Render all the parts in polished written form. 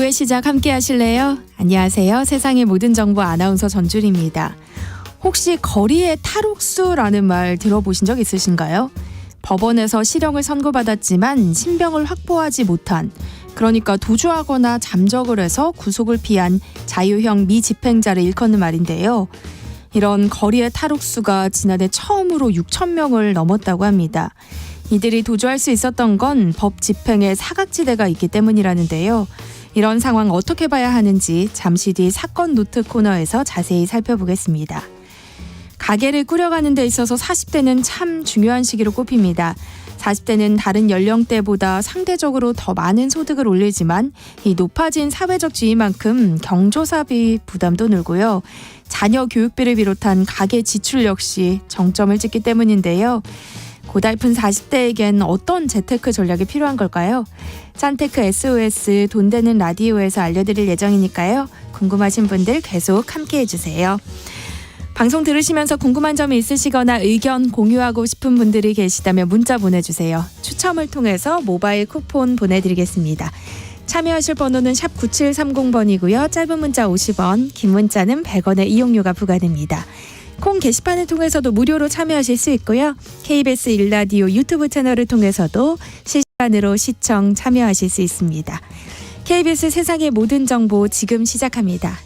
오후의 시작 함께 하실래요? 안녕하세요. 세상의 모든 정보 아나운서 전주리입니다. 혹시 거리의 탈옥수라는 말 들어보신 적 있으신가요? 법원에서 실형을 선고받았지만 신병을 확보하지 못한, 그러니까 도주하거나 잠적을 해서 구속을 피한 자유형 미집행자를 일컫는 말인데요. 이런 거리의 탈옥수가 지난해 처음으로 6천 명을 넘었다고 합니다. 이들이 도주할 수 있었던 건 법 집행에 사각지대가 있기 때문이라는데요. 이런 상황 어떻게 봐야 하는지 잠시 뒤 사건 노트 코너에서 자세히 살펴보겠습니다. 가게를 꾸려가는 데 있어서 40대는 참 중요한 시기로 꼽힙니다. 40대는 다른 연령대보다 상대적으로 더 많은 소득을 올리지만 이 높아진 사회적 지위만큼 경조사비 부담도 늘고요. 자녀 교육비를 비롯한 가계 지출 역시 정점을 찍기 때문인데요. 고달픈 40대에겐 어떤 재테크 전략이 필요한 걸까요? 산테크 SOS 돈 되는 라디오에서 알려드릴 예정이니까요. 궁금하신 분들 계속 함께 해주세요. 방송 들으시면서 궁금한 점이 있으시거나 의견 공유하고 싶은 분들이 계시다면 문자 보내주세요. 추첨을 통해서 모바일 쿠폰 보내드리겠습니다. 참여하실 번호는 샵 9730번이고요. 짧은 문자 50원, 긴 문자는 100원의 이용료가 부과됩니다. 콩 게시판을 통해서도 무료로 참여하실 수 있고요. KBS 1라디오 유튜브 채널을 통해서도 실시간으로 시청 참여하실 수 있습니다. KBS 세상의 모든 정보 지금 시작합니다.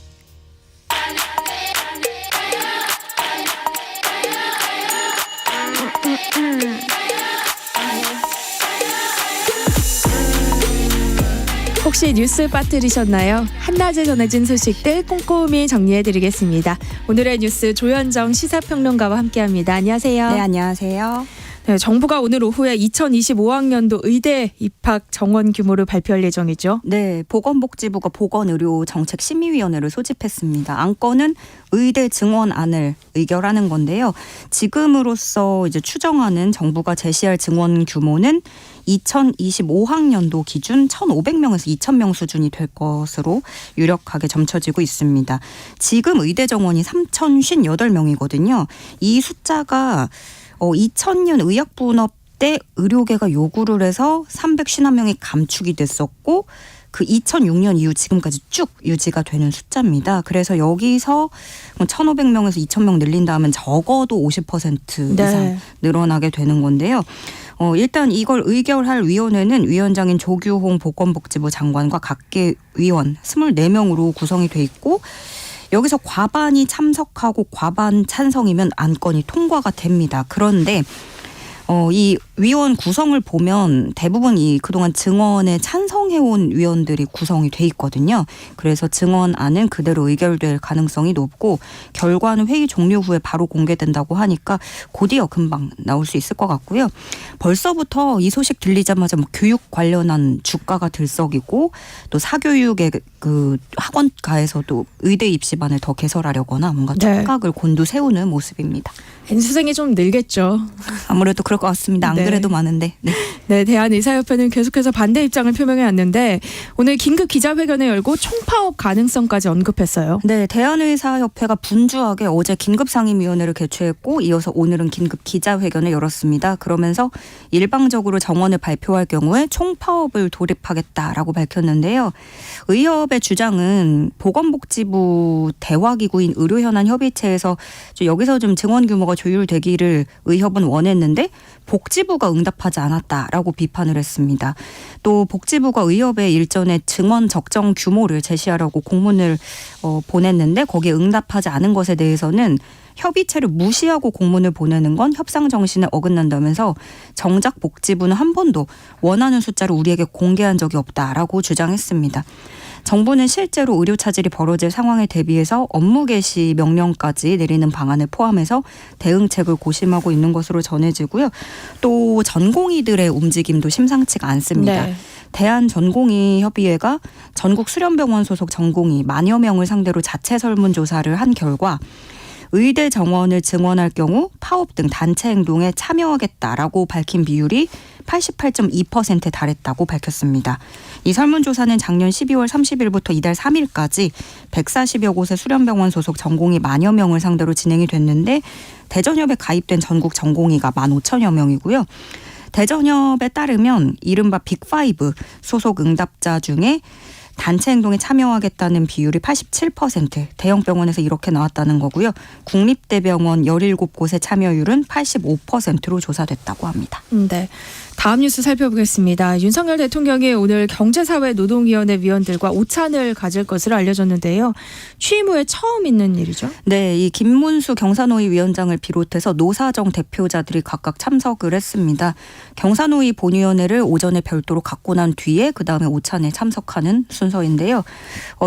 혹시 뉴스 빠뜨리셨나요? 한낮에 전해진 소식들 꼼꼼히 정리해드리겠습니다. 오늘의 뉴스 조현정 시사평론가와 함께합니다. 안녕하세요. 네, 안녕하세요. 네, 정부가 오늘 오후에 2025학년도 의대 입학 정원 규모를 발표할 예정이죠. 네, 보건복지부가 보건의료정책심의위원회를 소집했습니다. 안건은 의대 증원안을 의결하는 건데요. 지금으로서 이제 추정하는 정부가 제시할 증원 규모는 2025학년도 기준 1,500명에서 2,000명 수준이 될 것으로 유력하게 점쳐지고 있습니다. 지금 의대 정원이 3,058명이거든요. 이 숫자가 2000년 의학분업 때 의료계가 요구를 해서 351명이 감축이 됐었고 그 2006년 이후 지금까지 쭉 유지가 되는 숫자입니다. 그래서 여기서 1,500명에서 2,000명 늘린다면 적어도 50% 이상 늘어나게 되는 건데요. 일단 이걸 의결할 위원회는 위원장인 조규홍 보건복지부 장관과 각계 위원 24명으로 구성이 돼 있고 여기서 과반이 참석하고 과반 찬성이면 안건이 통과가 됩니다. 그런데 이 위원 구성을 보면 대부분 이 그동안 증원에 찬성해온 위원들이 구성이 돼 있거든요. 그래서 증원안은 그대로 의결될 가능성이 높고 결과는 회의 종료 후에 바로 공개된다고 하니까 곧이어 금방 나올 수 있을 것 같고요. 벌써부터 이 소식 들리자마자 뭐 교육 관련한 주가가 들썩이고 또 사교육의 그 학원가에서도 의대 입시반을 더 개설하려거나 뭔가 촉각을 곤두세우는 모습입니다. N수생이 좀 늘겠죠. 아무래도 그럴 것 같습니다. 안 그래도 많은데. 네, 대한의사협회는 계속해서 반대 입장을 표명해 왔는데 오늘 긴급 기자회견을 열고 총파업 가능성까지 언급했어요. 네, 대한의사협회가 분주하게 어제 긴급상임위원회를 개최했고 이어서 오늘은 긴급 기자회견을 열었습니다. 그러면서 일방적으로 정원을 발표할 경우에 총파업을 돌입하겠다라고 밝혔는데요. 의협의 주장은 보건복지부 대화기구인 의료현안협의체에서 여기서 좀 증원 규모가 조율되기를 의협은 원했는데 복지부가 응답하지 않았다라고 비판을 했습니다. 또 복지부가 의협의 일전에 증원 적정 규모를 제시하라고 공문을 보냈는데 거기에 응답하지 않은 것에 대해서는 협의체를 무시하고 공문을 보내는 건 협상 정신에 어긋난다면서 정작 복지부는 한 번도 원하는 숫자를 우리에게 공개한 적이 없다라고 주장했습니다. 정부는 실제로 의료 차질이 벌어질 상황에 대비해서 업무 개시 명령까지 내리는 방안을 포함해서 대응책을 고심하고 있는 것으로 전해지고요. 또 전공의들의 움직임도 심상치가 않습니다. 대한전공의협의회가 전국 수련병원 소속 전공의 만여 명을 상대로 자체 설문조사를 한 결과 의대 정원을 증원할 경우 파업 등 단체 행동에 참여하겠다라고 밝힌 비율이 88.2%에 달했다고 밝혔습니다. 이 설문조사는 작년 12월 30일부터 이달 3일까지 140여 곳의 수련병원 소속 전공의 만여 명을 상대로 진행이 됐는데 대전협에 가입된 전국 전공의가 15,000여 명이고요. 대전협에 따르면 이른바 빅5 소속 응답자 중에 단체 행동에 참여하겠다는 비율이 87%, 대형 병원에서 이렇게 나왔다는 거고요. 국립대병원 17곳의 참여율은 85%로 조사됐다고 합니다. 네. 다음 뉴스 살펴보겠습니다. 윤석열 대통령이 오늘 경제사회노동위원회 위원들과 오찬을 가질 것으로 알려졌는데요. 취임 후에 처음 있는 일이죠? 네, 이 김문수 경사노위 위원장을 비롯해서 노사정 대표자들이 각각 참석을 했습니다. 경사노위 본위원회를 오전에 별도로 갖고 난 뒤에 그다음에 오찬에 참석하는 순서인데요.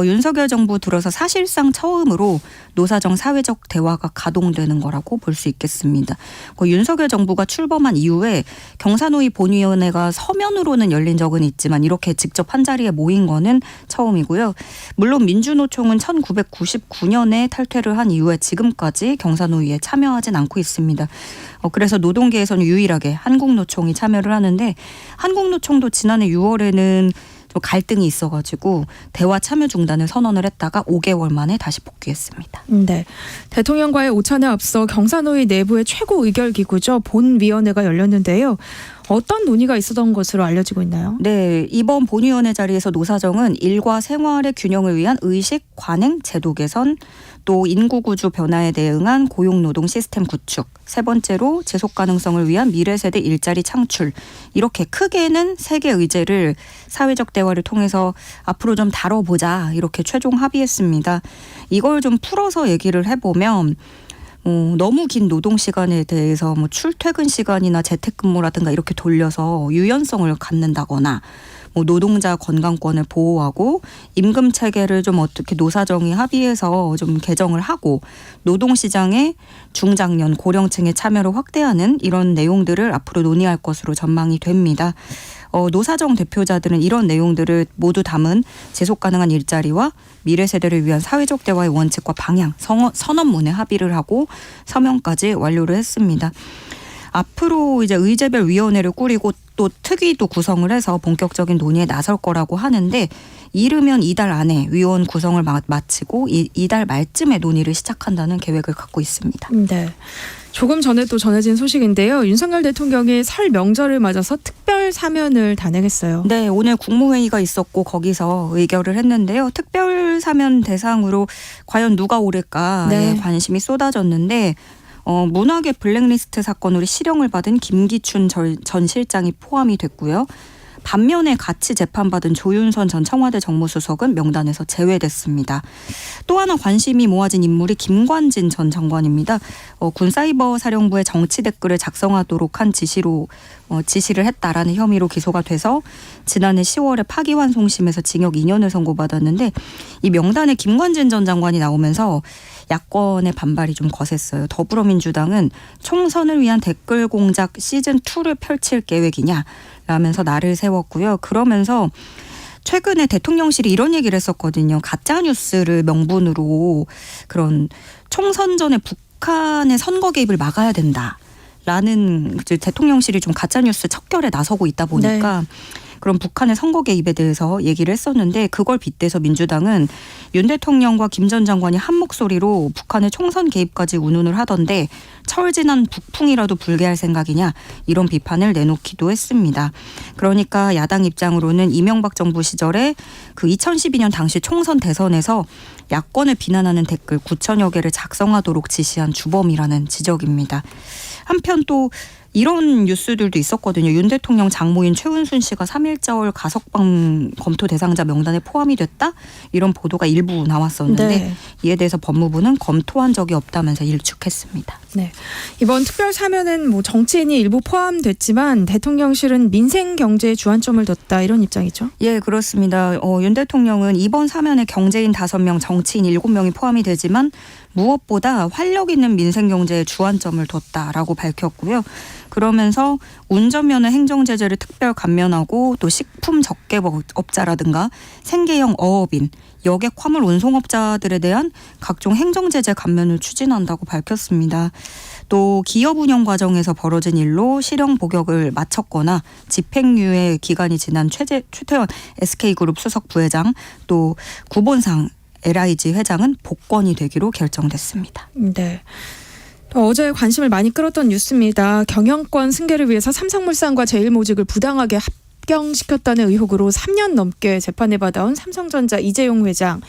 윤석열 정부 들어서 사실상 처음으로 노사정 사회적 대화가 가동되는 거라고 볼 수 있겠습니다. 윤석열 정부가 출범한 이후에 경사노위 본위원회가 서면으로는 열린 적은 있지만 이렇게 직접 한자리에 모인 거는 처음이고요. 물론 민주노총은 1999년에 탈퇴를 한 이후에 지금까지 경사노위에 참여하진 않고 있습니다. 그래서 노동계에서는 유일하게 한국노총이 참여를 하는데 한국노총도 지난해 6월에는 좀 갈등이 있어가지고 대화 참여 중단을 선언을 했다가 5개월 만에 다시 복귀했습니다. 네, 대통령과의 오찬에 앞서 경사노위 내부의 최고 의결기구죠. 본위원회가 열렸는데요. 어떤 논의가 있었던 것으로 알려지고 있나요? 네, 이번 본위원회 자리에서 노사정은 일과 생활의 균형을 위한 의식, 관행, 제도 개선, 또 인구구조 변화에 대응한 고용노동 시스템 구축, 세 번째로 지속 가능성을 위한 미래세대 일자리 창출, 이렇게 크게는 3개 의제를 사회적 대화를 통해서 앞으로 좀 다뤄보자 이렇게 최종 합의했습니다. 이걸 좀 풀어서 얘기를 해보면 너무 긴 노동 시간에 대해서 출퇴근 시간이나 재택근무라든가 이렇게 돌려서 유연성을 갖는다거나 노동자 건강권을 보호하고 임금 체계를 좀 어떻게 노사정이 합의해서 좀 개정을 하고 노동시장에 중장년 고령층의 참여를 확대하는 이런 내용들을 앞으로 논의할 것으로 전망이 됩니다. 노사정 대표자들은 이런 내용들을 모두 담은 지속 가능한 일자리와 미래 세대를 위한 사회적 대화의 원칙과 방향, 선언문에 합의를 하고 서명까지 완료를 했습니다. 앞으로 이제 의제별 위원회를 꾸리고 또 특위도 구성을 해서 본격적인 논의에 나설 거라고 하는데 이르면 이달 안에 위원 구성을 마치고 이달 말쯤에 논의를 시작한다는 계획을 갖고 있습니다. 네. 조금 전에 또 전해진 소식인데요. 윤석열 대통령이 설 명절을 맞아서 특별 사면을 단행했어요. 네, 오늘 국무회의가 있었고 거기서 의결을 했는데요. 특별 사면 대상으로 과연 누가 오를까 네. 관심이 쏟아졌는데 문학의 블랙리스트 사건으로 실형을 받은 김기춘 전 실장이 포함이 됐고요. 반면에 같이 재판받은 조윤선 전 청와대 정무수석은 명단에서 제외됐습니다. 또 하나 관심이 모아진 인물이 김관진 전 장관입니다. 군사이버사령부의 정치 댓글을 작성하도록 한 지시를 했다라는 혐의로 기소가 돼서 지난해 10월에 파기환송심에서 징역 2년을 선고받았는데 이 명단에 김관진 전 장관이 나오면서 야권의 반발이 좀 거셌어요. 더불어민주당은 총선을 위한 댓글 공작 시즌2를 펼칠 계획이냐 라면서 날을 세웠고요. 그러면서 최근에 대통령실이 이런 얘기를 했었거든요. 가짜뉴스를 명분으로 그런 총선 전에 북한의 선거 개입을 막아야 된다라는 대통령실이 좀 가짜뉴스 척결에 나서고 있다 보니까 네. 그런 북한의 선거 개입에 대해서 얘기를 했었는데 그걸 빗대서 민주당은 윤 대통령과 김 전 장관이 한 목소리로 북한의 총선 개입까지 운운을 하던데 철지난 북풍이라도 불게 할 생각이냐 이런 비판을 내놓기도 했습니다. 그러니까 야당 입장으로는 이명박 정부 시절에 그 2012년 당시 총선 대선에서 야권을 비난하는 댓글 9천여 개를 작성하도록 지시한 주범이라는 지적입니다. 한편 또 이런 뉴스들도 있었거든요. 윤 대통령 장모인 최은순 씨가 3.1절 가석방 검토 대상자 명단에 포함이 됐다? 이런 보도가 일부 나왔었는데 네. 이에 대해서 법무부는 검토한 적이 없다면서 일축했습니다. 네. 이번 특별 사면은 정치인이 일부 포함됐지만 대통령실은 민생 경제에 주안점을 뒀다 이런 입장이죠. 예, 그렇습니다. 윤 대통령은 이번 사면에 경제인 5명, 정치인 7명이 포함이 되지만 무엇보다 활력 있는 민생 경제에 주안점을 뒀다라고 밝혔고요. 그러면서 운전면허 행정제재를 특별 감면하고 또 식품 적개업자라든가 생계형 어업인, 여객 화물 운송업자들에 대한 각종 행정제재 감면을 추진한다고 밝혔습니다. 또 기업 운영 과정에서 벌어진 일로 실형 복역을 마쳤거나 집행유예 기간이 지난 최태원 SK그룹 수석 부회장 또 구본상 LIG 회장은 복권이 되기로 결정됐습니다. 네. 또 어제 관심을 많이 끌었던 뉴스입니다. 경영권 승계를 위해서 삼성물산과 제일모직을 부당하게 합병시켰다는 의혹으로 3년 넘게 재판을 받아온 삼성전자 이재용 회장.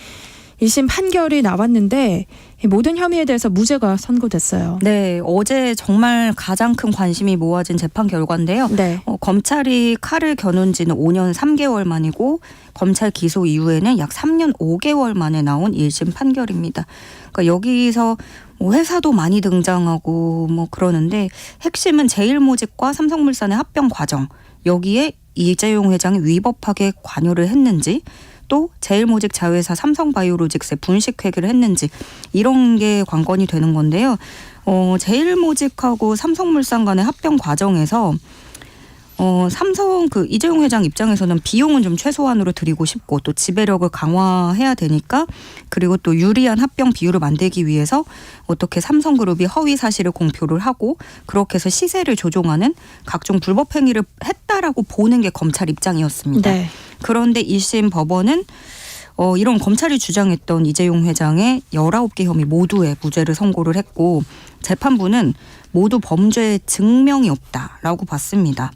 1심 판결이 나왔는데 모든 혐의에 대해서 무죄가 선고됐어요. 네, 어제 정말 가장 큰 관심이 모아진 재판 결과인데요. 네. 검찰이 칼을 겨눈 지는 5년 3개월 만이고 검찰 기소 이후에는 약 3년 5개월 만에 나온 1심 판결입니다. 그러니까 여기서 회사도 많이 등장하고 그러는데 핵심은 제일모직과 삼성물산의 합병 과정, 여기에 이재용 회장이 위법하게 관여를 했는지, 또 제일모직 자회사 삼성바이오로직스에 분식회계를 했는지, 이런 게 관건이 되는 건데요. 제일모직하고 삼성물산 간의 합병 과정에서 삼성 이재용 회장 입장에서는 비용은 좀 최소한으로 드리고 싶고, 또 지배력을 강화해야 되니까, 그리고 또 유리한 합병 비율을 만들기 위해서 어떻게 삼성그룹이 허위 사실을 공표를 하고 그렇게 해서 시세를 조종하는 각종 불법 행위를 했다라고 보는 게 검찰 입장이었습니다. 네. 그런데 1심 법원은 이런 검찰이 주장했던 이재용 회장의 19개 혐의 모두에 무죄를 선고를 했고, 재판부는 모두 범죄의 증명이 없다라고 봤습니다.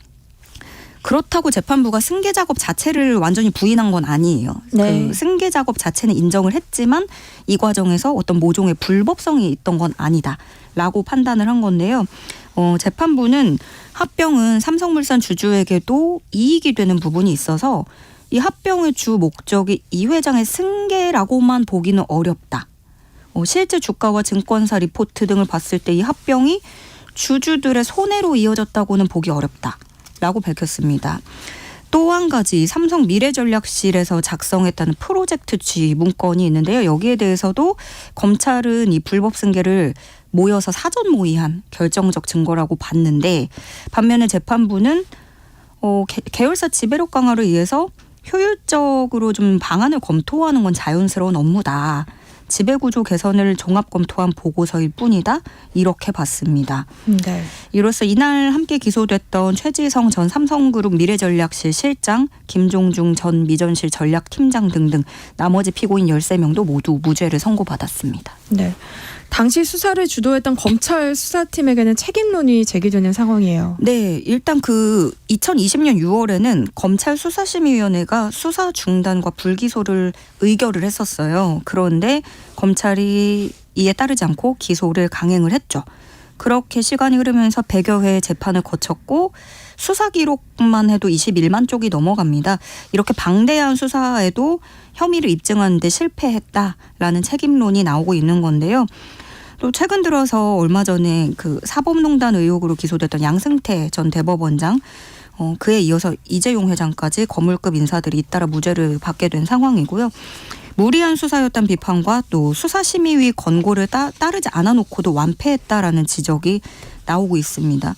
그렇다고 재판부가 승계 작업 자체를 완전히 부인한 건 아니에요. 네. 그 승계 작업 자체는 인정을 했지만 이 과정에서 어떤 모종의 불법성이 있던 건 아니다라고 판단을 한 건데요. 재판부는 합병은 삼성물산 주주에게도 이익이 되는 부분이 있어서 이 합병의 주 목적이 이 회장의 승계라고만 보기는 어렵다. 실제 주가와 증권사 리포트 등을 봤을 때 이 합병이 주주들의 손해로 이어졌다고는 보기 어렵다라고 밝혔습니다. 또 한 가지 삼성 미래전략실에서 작성했다는 프로젝트 G 문건이 있는데요. 여기에 대해서도 검찰은 이 불법 승계를 모여서 사전 모의한 결정적 증거라고 봤는데, 반면에 재판부는 계열사 지배력 강화를 위해서 효율적으로 좀 방안을 검토하는 건 자연스러운 업무다. 지배구조 개선을 종합 검토한 보고서일 뿐이다. 이렇게 봤습니다. 네. 이로써 이날 함께 기소됐던 최지성 전 삼성그룹 미래전략실 실장, 김종중 전 미전실 전략팀장 등등 나머지 피고인 13명도 모두 무죄를 선고받았습니다. 네. 당시 수사를 주도했던 검찰 수사팀에게는 책임론이 제기되는 상황이에요. 네, 일단 2020년 6월에는 검찰 수사심의위원회가 수사 중단과 불기소를 의결을 했었어요. 그런데 검찰이 이에 따르지 않고 기소를 강행을 했죠. 그렇게 시간이 흐르면서 100여 회의 재판을 거쳤고 수사 기록만 해도 21만 쪽이 넘어갑니다. 이렇게 방대한 수사에도 혐의를 입증하는 데 실패했다라는 책임론이 나오고 있는 건데요. 또 최근 들어서 얼마 전에 사법농단 의혹으로 기소됐던 양승태 전 대법원장, 그에 이어서 이재용 회장까지 거물급 인사들이 잇따라 무죄를 받게 된 상황이고요. 무리한 수사였다는 비판과 또 수사심의위 권고를 따르지 않아 놓고도 완패했다라는 지적이 나오고 있습니다.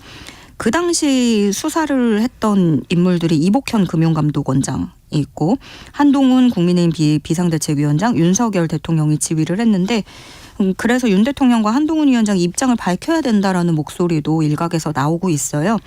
그 당시 수사를 했던 인물들이 이복현 금융감독원장이 있고 한동훈 국민의힘 비상대책위원장, 윤석열 대통령이 지휘를 했는데, 그래서 윤 대통령과 한동훈 위원장이 입장을 밝혀야 된다라는 목소리도 일각에서 나오고 있어요.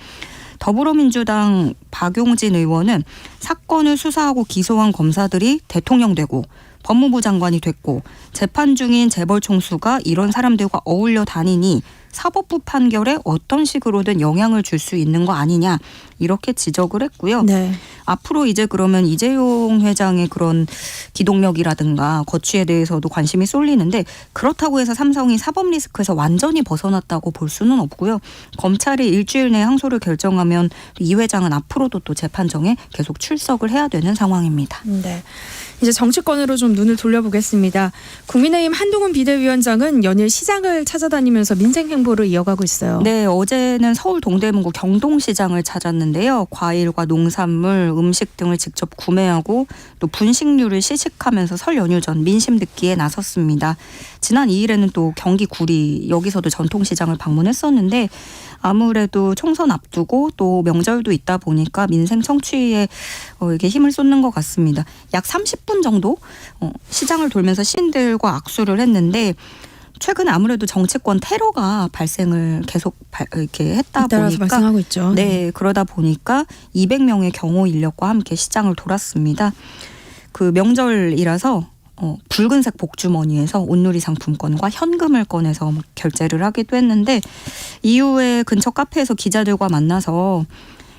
더불어민주당 박용진 의원은 사건을 수사하고 기소한 검사들이 대통령 되고 법무부 장관이 됐고 재판 중인 재벌 총수가 이런 사람들과 어울려 다니니 사법부 판결에 어떤 식으로든 영향을 줄 수 있는 거 아니냐, 이렇게 지적을 했고요. 네. 앞으로 이제 그러면 이재용 회장의 그런 기동력이라든가 거취에 대해서도 관심이 쏠리는데, 그렇다고 해서 삼성이 사법 리스크에서 완전히 벗어났다고 볼 수는 없고요. 검찰이 일주일 내에 항소를 결정하면 이 회장은 앞으로도 또 재판정에 계속 출석을 해야 되는 상황입니다. 네. 이제 정치권으로 좀 눈을 돌려보겠습니다. 국민의힘 한동훈 비대위원장은 연일 시장을 찾아다니면서 민생 행보를 이어가고 있어요. 네, 어제는 서울 동대문구 경동시장을 찾았는데요. 과일과 농산물, 음식 등을 직접 구매하고 또 분식류를 시식하면서 설 연휴 전 민심 듣기에 나섰습니다. 지난 2일에는 또 경기 구리, 여기서도 전통시장을 방문했었는데, 아무래도 총선 앞두고 또 명절도 있다 보니까 민생 청취에 이게 힘을 쏟는 것 같습니다. 약 30분 정도 시장을 돌면서 시민들과 악수를 했는데, 최근에 아무래도 정치권 테러가 발생을 계속 이렇게 했다 보니까 발생하고 있죠. 네, 그러다 보니까 200명의 경호 인력과 함께 시장을 돌았습니다. 명절이라서 붉은색 복주머니에서 온누리 상품권과 현금을 꺼내서 결제를 하기도 했는데, 이후에 근처 카페에서 기자들과 만나서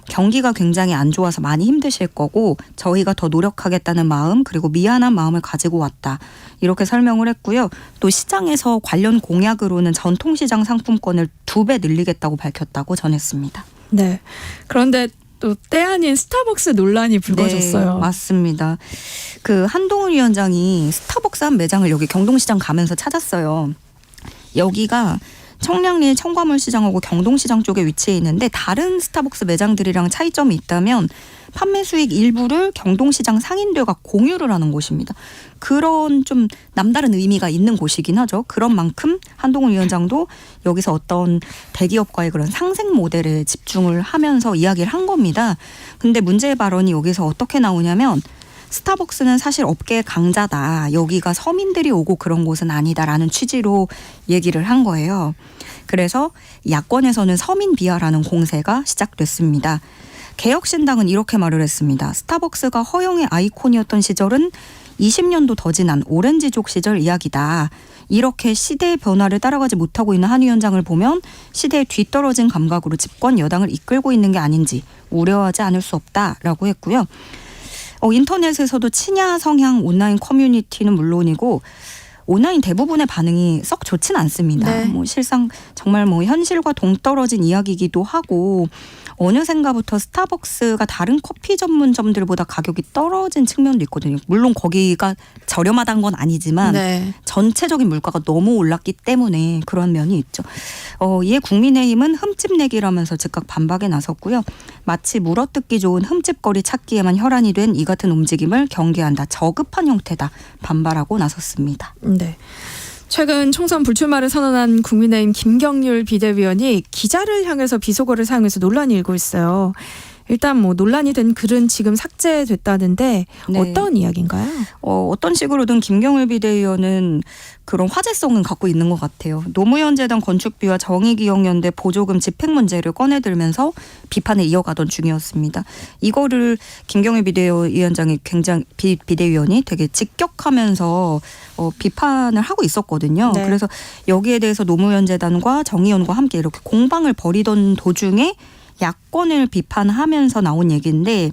경기가 굉장히 안 좋아서 많이 힘드실 거고 저희가 더 노력하겠다는 마음 그리고 미안한 마음을 가지고 왔다. 이렇게 설명을 했고요. 또 시장에서 관련 공약으로는 전통시장 상품권을 2배 늘리겠다고 밝혔다고 전했습니다. 네. 그런데 또 때 아닌 스타벅스 논란이 불거졌어요. 네, 맞습니다. 그 한동훈 위원장이 스타벅스 한 매장을 여기 경동시장 가면서 찾았어요. 여기가 청량리 청과물시장하고 경동시장 쪽에 위치해 있는데 다른 스타벅스 매장들이랑 차이점이 있다면 판매 수익 일부를 경동시장 상인들과 공유를 하는 곳입니다. 그런 좀 남다른 의미가 있는 곳이긴 하죠. 그런 만큼 한동훈 위원장도 여기서 어떤 대기업과의 그런 상생 모델에 집중을 하면서 이야기를 한 겁니다. 근데 문제의 발언이 여기서 어떻게 나오냐면 스타벅스는 사실 업계의 강자다. 여기가 서민들이 오고 그런 곳은 아니다라는 취지로 얘기를 한 거예요. 그래서 야권에서는 서민 비하라는 공세가 시작됐습니다. 개혁신당은 이렇게 말을 했습니다. 스타벅스가 허영의 아이콘이었던 시절은 20년도 더 지난 오렌지족 시절 이야기다. 이렇게 시대의 변화를 따라가지 못하고 있는 한 위원장을 보면 시대에 뒤떨어진 감각으로 집권 여당을 이끌고 있는 게 아닌지 우려하지 않을 수 없다라고 했고요. 인터넷에서도 친야 성향 온라인 커뮤니티는 물론이고 온라인 대부분의 반응이 썩 좋진 않습니다. 네. 실상 정말 현실과 동떨어진 이야기이기도 하고 어느샌가부터 스타벅스가 다른 커피 전문점들보다 가격이 떨어진 측면도 있거든요. 물론 거기가 저렴하다는 건 아니지만 네. 전체적인 물가가 너무 올랐기 때문에 그런 면이 있죠. 이에 국민의힘은 흠집내기라면서 즉각 반박에 나섰고요. 마치 물어뜯기 좋은 흠집거리 찾기에만 혈안이 된 이 같은 움직임을 경계한다. 저급한 형태다. 반발하고 나섰습니다. 네. 최근 총선 불출마를 선언한 국민의힘 김경률 비대위원이 기자를 향해서 비속어를 사용해서 논란이 일고 있어요. 일단 논란이 된 글은 지금 삭제됐다는데 네. 어떤 이야기인가요? 어떤 식으로든 김경률 비대위원은 그런 화제성은 갖고 있는 것 같아요. 노무현 재단 건축비와 정의기억연대 보조금 집행 문제를 꺼내들면서 비판을 이어가던 중이었습니다. 이거를 김경률 비대위원장이 비대위원이 되게 직격하면서 비판을 하고 있었거든요. 네. 그래서 여기에 대해서 노무현 재단과 정의연과 함께 이렇게 공방을 벌이던 도중에 야권을 비판하면서 나온 얘기인데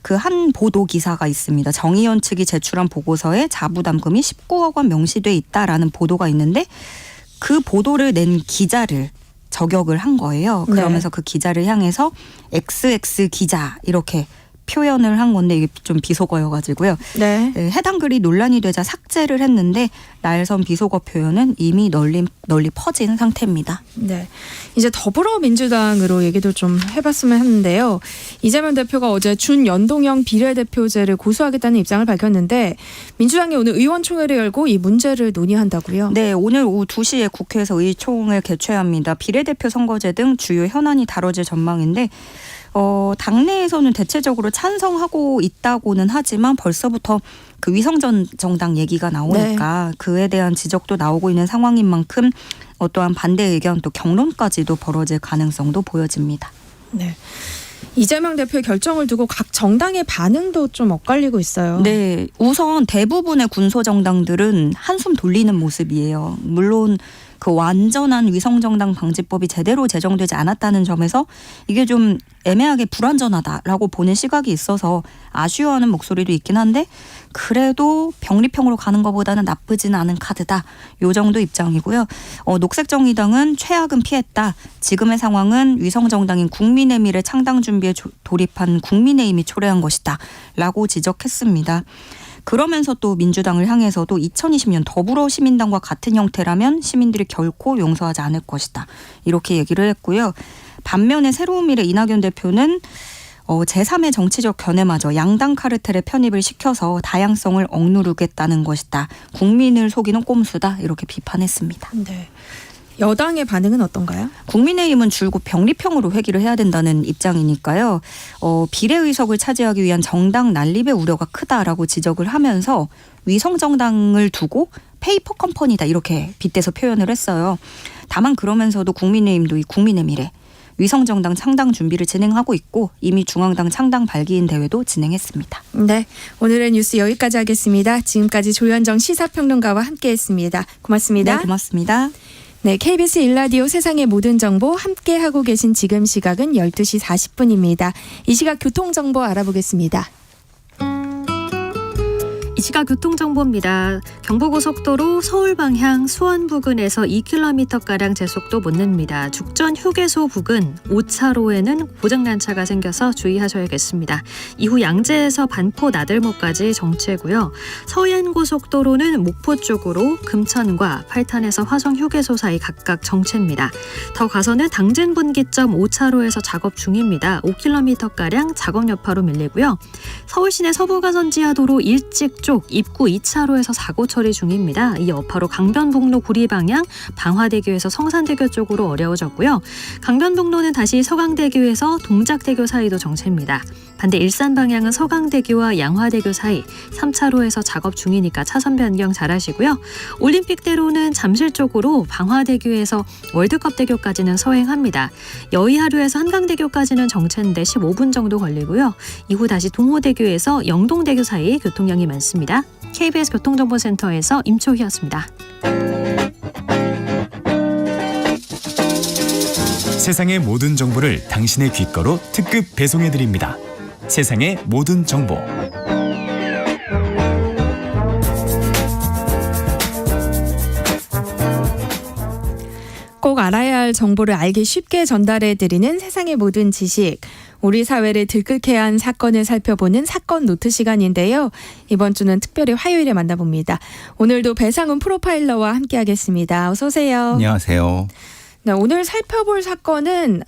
그 한 보도 기사가 있습니다. 정의연 측이 제출한 보고서에 자부담금이 19억 원 명시돼 있다라는 보도가 있는데 그 보도를 낸 기자를 저격을 한 거예요. 그러면서 그 기자를 향해서 XX 기자 이렇게 표현을 한 건데 이게 좀 비속어여가지고요. 네. 해당 글이 논란이 되자 삭제를 했는데 나열선 비속어 표현은 이미 널리 퍼진 상태입니다. 네. 이제 더불어민주당으로 얘기도 좀 해봤으면 했는데요. 이재명 대표가 어제 준연동형 비례대표제를 고수하겠다는 입장을 밝혔는데 민주당이 오늘 의원총회를 열고 이 문제를 논의한다고요? 네. 오늘 오후 2시에 국회에서 의총을 개최합니다. 비례대표 선거제 등 주요 현안이 다뤄질 전망인데 당내에서는 대체적으로 찬성하고 있다고는 하지만 벌써부터 그 위성정당 얘기가 나오니까 네. 그에 대한 지적도 나오고 있는 상황인 만큼 어떠한 반대 의견 또 경론까지도 벌어질 가능성도 보여집니다. 네. 이재명 대표의 결정을 두고 각 정당의 반응도 좀 엇갈리고 있어요. 네. 우선 대부분의 군소정당들은 한숨 돌리는 모습이에요. 물론 그 완전한 위성정당 방지법이 제대로 제정되지 않았다는 점에서 이게 좀 애매하게 불완전하다라고 보는 시각이 있어서 아쉬워하는 목소리도 있긴 한데 그래도 병리평으로 가는 것보다는 나쁘진 않은 카드다. 요 정도 입장이고요. 녹색정의당은 최악은 피했다. 지금의 상황은 위성정당인 국민의미래 창당 준비에 돌입한 국민의힘이 초래한 것이다. 라고 지적했습니다. 그러면서 또 민주당을 향해서도 2020년 더불어시민당과 같은 형태라면 시민들이 결코 용서하지 않을 것이다. 이렇게 얘기를 했고요. 반면에 새로운미래 이낙연 대표는 제3의 정치적 견해마저 양당 카르텔에 편입을 시켜서 다양성을 억누르겠다는 것이다. 국민을 속이는 꼼수다. 이렇게 비판했습니다. 네. 여당의 반응은 어떤가요? 국민의힘은 줄곧 병리평으로 회귀를 해야 된다는 입장이니까요. 비례의석을 차지하기 위한 정당 난립의 우려가 크다라고 지적을 하면서 위성정당을 두고 페이퍼 컴퍼니다 이렇게 빗대서 표현을 했어요. 다만 그러면서도 국민의힘도 이 국민의 미래 위성정당 창당 준비를 진행하고 있고 이미 중앙당 창당 발기인 대회도 진행했습니다. 네, 오늘의 뉴스 여기까지 하겠습니다. 지금까지 조현정 시사평론가와 함께했습니다. 고맙습니다. 네, 고맙습니다. 네, KBS 1라디오 세상의 모든 정보 함께하고 계신 지금 시각은 12시 40분입니다. 이 시각 교통정보 알아보겠습니다. 이 시각 교통정보입니다. 경부고속도로 서울 방향 수원 부근에서 2km가량 제속도 못 냅니다. 죽전 휴게소 부근 5차로에는 고장난 차가 생겨서 주의하셔야겠습니다. 이후 양재에서 반포 나들목까지 정체고요. 서해안고속도로는 목포 쪽으로 금천과 팔탄에서 화성 휴게소 사이 각각 정체입니다. 더 가서는 당진 분기점 5차로에서 작업 중입니다. 5km가량 작업 여파로 밀리고요. 서울시내 서부가선 지하도로 일찍 쪽 입구 2차로에서 사고 처리 중입니다. 이 여파로 강변북로 구리 방향 방화대교에서 성산대교 쪽으로 어려워졌고요. 강변북로는 다시 서강대교에서 동작대교 사이도 정체입니다. 반대 일산 방향은 서강대교와 양화대교 사이 3차로에서 작업 중이니까 차선 변경 잘하시고요. 올림픽대로는 잠실 쪽으로 방화대교에서 월드컵대교까지는 서행합니다. 여의하루에서 한강대교까지는 정체인데 15분 정도 걸리고요. 이후 다시 동호대교에서 영동대교 사이 교통량이 많습니다. KBS 교통정보센터에서 임초희였습니다. 세상의 모든 정보를 당신의 귓거로 특급 배송해드립니다. 세상의 모든 정보. 꼭 알아야 할 정보를 알기 쉽게 전달해드리는 세상의 모든 지식. 우리 사회를 들끓게 한 사건을 살펴보는 사건 노트 시간인데요. 이번 주는 특별히 화요일에 만나봅니다. 오늘도 배상훈 프로파일러와 함께하겠습니다. 어서 오세요. 안녕하세요. 네, 오늘 살펴볼 사건은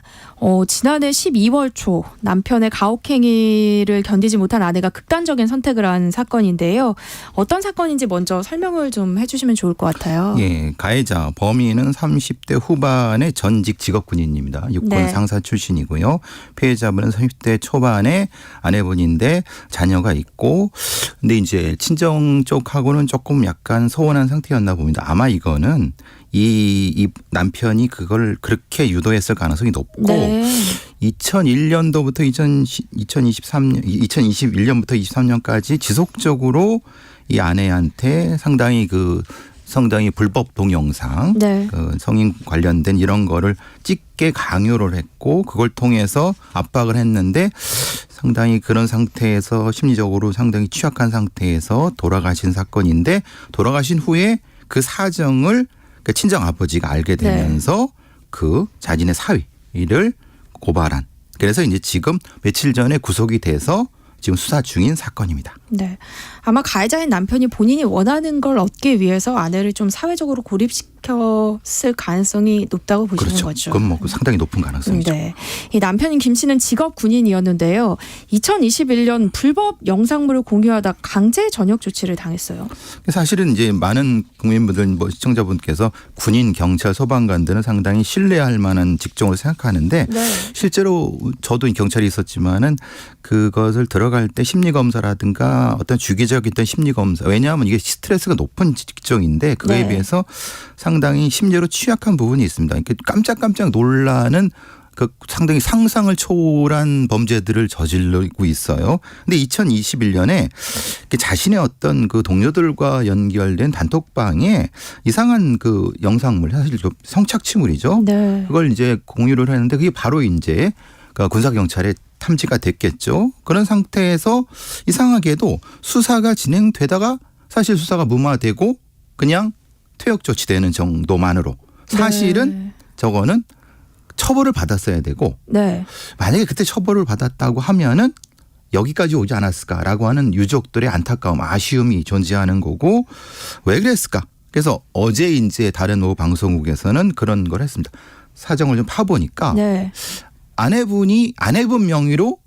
지난해 12월 초 남편의 가혹행위를 견디지 못한 아내가 극단적인 선택을 한 사건인데요. 어떤 사건인지 먼저 설명을 좀 해주시면 좋을 것 같아요. 예, 가해자 범인은 30대 후반의 전직 직업군인입니다. 육군 네. 상사 출신이고요. 피해자분은 30대 초반의 아내분인데 자녀가 있고, 근데 이제 친정 쪽하고는 조금 약간 서운한 상태였나 봅니다. 아마 이거는 이 남편이 그걸 그렇게 유도했을 가능성이 높고, 네. 2001년도부터 2021년부터 23년까지 지속적으로 이 아내한테 상당히 불법 동영상, 네. 성인 관련된 이런 거를 찍게 강요를 했고, 그걸 통해서 압박을 했는데 상당히 그런 상태에서 심리적으로 상당히 취약한 상태에서 돌아가신 사건인데, 돌아가신 후에 그 사정을 그 친정 아버지가 알게 되면서 그 자신의 사위를 고발한. 그래서 이제 지금 며칠 전에 구속이 돼서 지금 수사 중인 사건입니다. 네, 아마 가해자인 남편이 본인이 원하는 걸 얻기 위해서 아내를 좀 사회적으로 고립시켰을 가능성이 높다고 보시는 그렇죠. 거죠. 그건 뭐 상당히 높은 가능성이죠. 네, 이 남편인 김 씨는 직업 군인이었는데요. 2021년 불법 영상물을 공유하다 강제 전역 조치를 당했어요. 사실은 이제 많은 국민분들, 뭐 시청자분께서 군인, 경찰, 소방관들은 상당히 신뢰할 만한 직종으로 생각하는데, 네. 실제로 저도 경찰이 있었지만은 그것을 들어갈 때 심리검사라든가 어떤 주기적인 심리검사, 왜냐하면 이게 스트레스가 높은 직종인데 그거에 네. 비해서 상당히 심리로 취약한 부분이 있습니다. 그러니까 깜짝깜짝 놀라는 그 상당히 상상을 초월한 범죄들을 저지르고 있어요. 근데 2021년에 자신의 어떤 그 동료들과 연결된 단톡방에 이상한 그 영상물, 사실 좀 성착취물이죠. 네. 그걸 이제 공유를 했는데 그게 바로 이제 군사경찰에 탐지가 됐겠죠. 그런 상태에서 이상하게도 수사가 진행되다가 사실 수사가 무마되고 그냥 퇴역 조치되는 정도만으로, 사실은 네. 저거는 처벌을 받았어야 되고, 네. 만약에 그때 처벌을 받았다고 하면은 여기까지 오지 않았을까라고 하는 유족들의 안타까움, 아쉬움이 존재하는 거고, 왜 그랬을까? 그래서 어제 이제 다른 방송국에서는 그런 걸 했습니다. 사정을 좀 파보니까 네. 아내분 명의로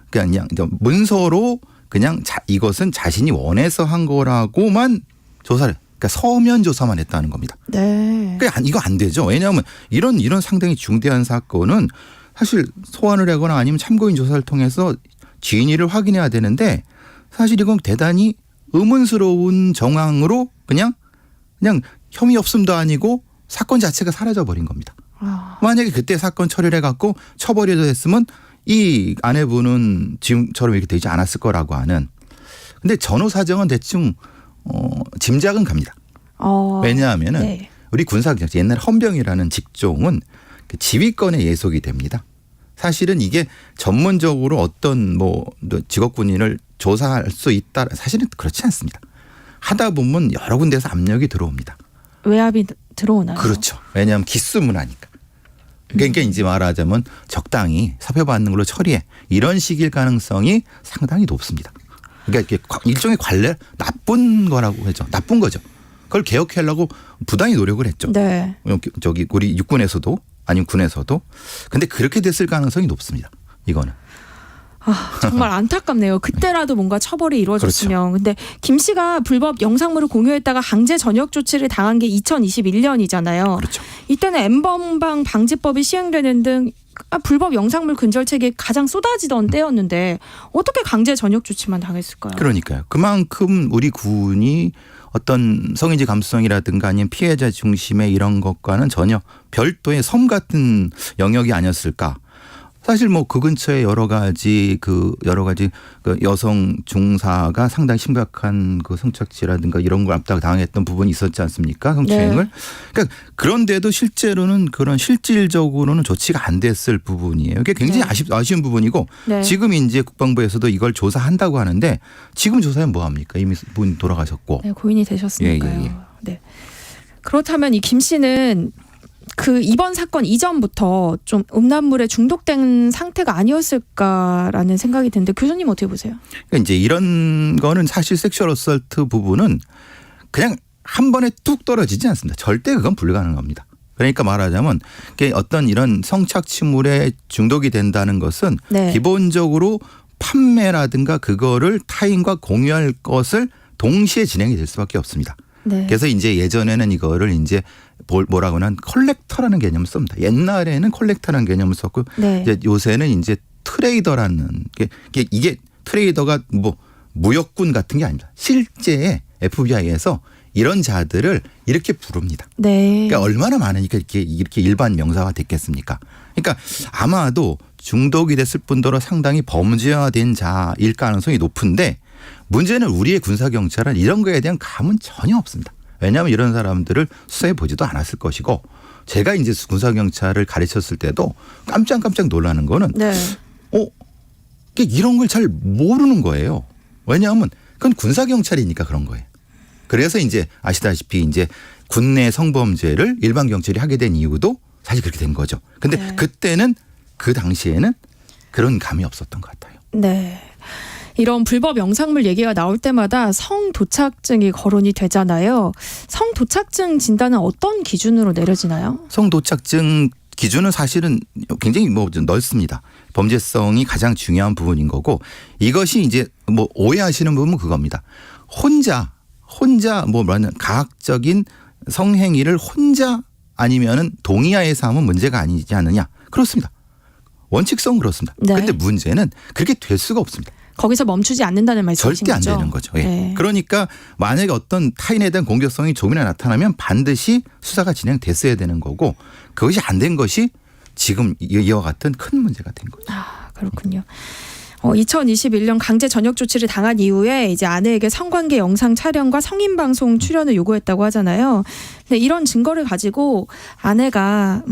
그냥 문서로 그냥 이것은 자신이 원해서 한 거라고만 조사를, 그러니까 서면 조사만 했다는 겁니다. 네. 그러니까 이거 안 되죠. 왜냐하면 이런 상당히 중대한 사건은 사실 소환을 하거나 아니면 참고인 조사를 통해서 진위를 확인해야 되는데, 사실 이건 대단히 의문스러운 정황으로 그냥 혐의 없음도 아니고 사건 자체가 사라져 버린 겁니다. 만약에 그때 사건 처리를 해갖고 처벌이 됐으면 이 아내분은 지금처럼 이렇게 되지 않았을 거라고 하는. 근데 전후 사정은 대충 짐작은 갑니다. 왜냐하면은 네. 우리 군사경찰 옛날 헌병이라는 직종은 그 지휘권에 예속이 됩니다. 사실은 이게 전문적으로 어떤 뭐 직업군인을 조사할 수 있다. 사실은 그렇지 않습니다. 하다 보면 여러 군데에서 압력이 들어옵니다. 외압이 들어오나요? 그렇죠. 왜냐하면 기수문화니까. 그러니까 이제 말하자면 적당히 사표받는 걸로 처리해. 이런 식일 가능성이 상당히 높습니다. 그러니까 이게 일종의 관례 나쁜 거라고 하죠. 나쁜 거죠. 그걸 개혁하려고 부단히 노력을 했죠. 네. 저기 우리 육군에서도 아니면 군에서도. 근데 그렇게 됐을 가능성이 높습니다. 이거는. 정말 안타깝네요. 그때라도 뭔가 처벌이 이루어졌으면. 그렇죠. 근데 김 씨가 불법 영상물을 공유했다가 강제 전역 조치를 당한 게 2021년이잖아요. 그렇죠. 이때는 N번방 방지법이 시행되는 등 불법 영상물 근절책이 가장 쏟아지던 때였는데 어떻게 강제 전역 조치만 당했을까요? 그러니까요. 그만큼 우리 군이 어떤 성인지 감수성이라든가 아니면 피해자 중심의 이런 것과는 전혀 별도의 섬 같은 영역이 아니었을까. 사실 뭐 그 근처에 여러 가지 그 여성 중사가 상당히 심각한 그 성착취라든가 이런 걸 압박 당했던 부분이 있었지 않습니까? 성추행을. 네. 그러니까 그런데도 실제로는 그런 실질적으로는 조치가 안 됐을 부분이에요. 이게 굉장히 네. 아쉬운 부분이고 네. 지금 이제 국방부에서도 이걸 조사한다고 하는데 지금 조사하면 뭐 합니까? 이미 분 돌아가셨고. 네, 고인이 되셨으니까요. 예. 네. 그렇다면 이 김 씨는 그 이번 사건 이전부터 좀 음란물에 중독된 상태가 아니었을까라는 생각이 드는데 교수님 어떻게 보세요? 그러니까 이제 이런 거는 사실 섹슈얼 어설트 부분은 그냥 한 번에 뚝 떨어지지 않습니다. 절대 그건 불가능합니다. 그러니까 말하자면 어떤 이런 성착취물에 중독이 된다는 것은 네. 기본적으로 판매라든가 그거를 타인과 공유할 것을 동시에 진행이 될 수밖에 없습니다. 네. 그래서 이제 예전에는 이거를 이제 뭐라고 하는 컬렉터라는 개념을 씁니다. 옛날에는 컬렉터라는 개념을 썼고 네. 이제 요새는 이제 트레이더라는 이게 트레이더가 뭐 무역군 같은 게 아닙니다. 실제 FBI에서 이런 자들을 이렇게 부릅니다. 네. 그러니까 얼마나 많으니까 이렇게 일반 명사화 됐겠습니까? 그러니까 아마도 중독이 됐을 뿐더러 상당히 범죄화된 자일 가능성이 높은데 문제는 우리의 군사경찰은 이런 거에 대한 감은 전혀 없습니다. 왜냐하면 이런 사람들을 수사해 보지도 않았을 것이고 제가 이제 군사경찰을 가르쳤을 때도 깜짝 놀라는 거는 네. 이런 걸 잘 모르는 거예요. 왜냐하면 그건 군사경찰이니까 그런 거예요. 그래서 이제 아시다시피 이제 군내 성범죄를 일반 경찰이 하게 된 이유도 사실 그렇게 된 거죠. 근데 네. 그때는 그 당시에는 그런 감이 없었던 것 같아요. 네. 이런 불법 영상물 얘기가 나올 때마다 성도착증이 거론이 되잖아요. 성도착증 진단은 어떤 기준으로 내려지나요? 성도착증 기준은 사실은 굉장히 좀 넓습니다. 범죄성이 가장 중요한 부분인 거고 이것이 이제 뭐 오해하시는 부분은 그겁니다. 혼자 뭐라는 가학적인 성행위를 혼자 아니면은 동의하에서 하면 문제가 아니지 않느냐. 그렇습니다. 원칙성은 그렇습니다. 네. 그런데 문제는 그렇게 될 수가 없습니다. 거기서 멈추지 않는다는 말씀이신 절대 안 거죠? 되는 거죠. 예. 네. 그러니까 만약에 어떤 타인에 대한 공격성이 조금이나 나타나면 반드시 수사가 진행됐어야 되는 거고 그것이 안 된 것이 지금 이와 같은 큰 문제가 된 거죠. 아, 그렇군요. 2021년 강제 전역 조치를 당한 이후에 이제 아내에게 성관계 영상 촬영과 성인 방송 출연을 요구했다고 하잖아요. 근데 이런 증거를 가지고 아내가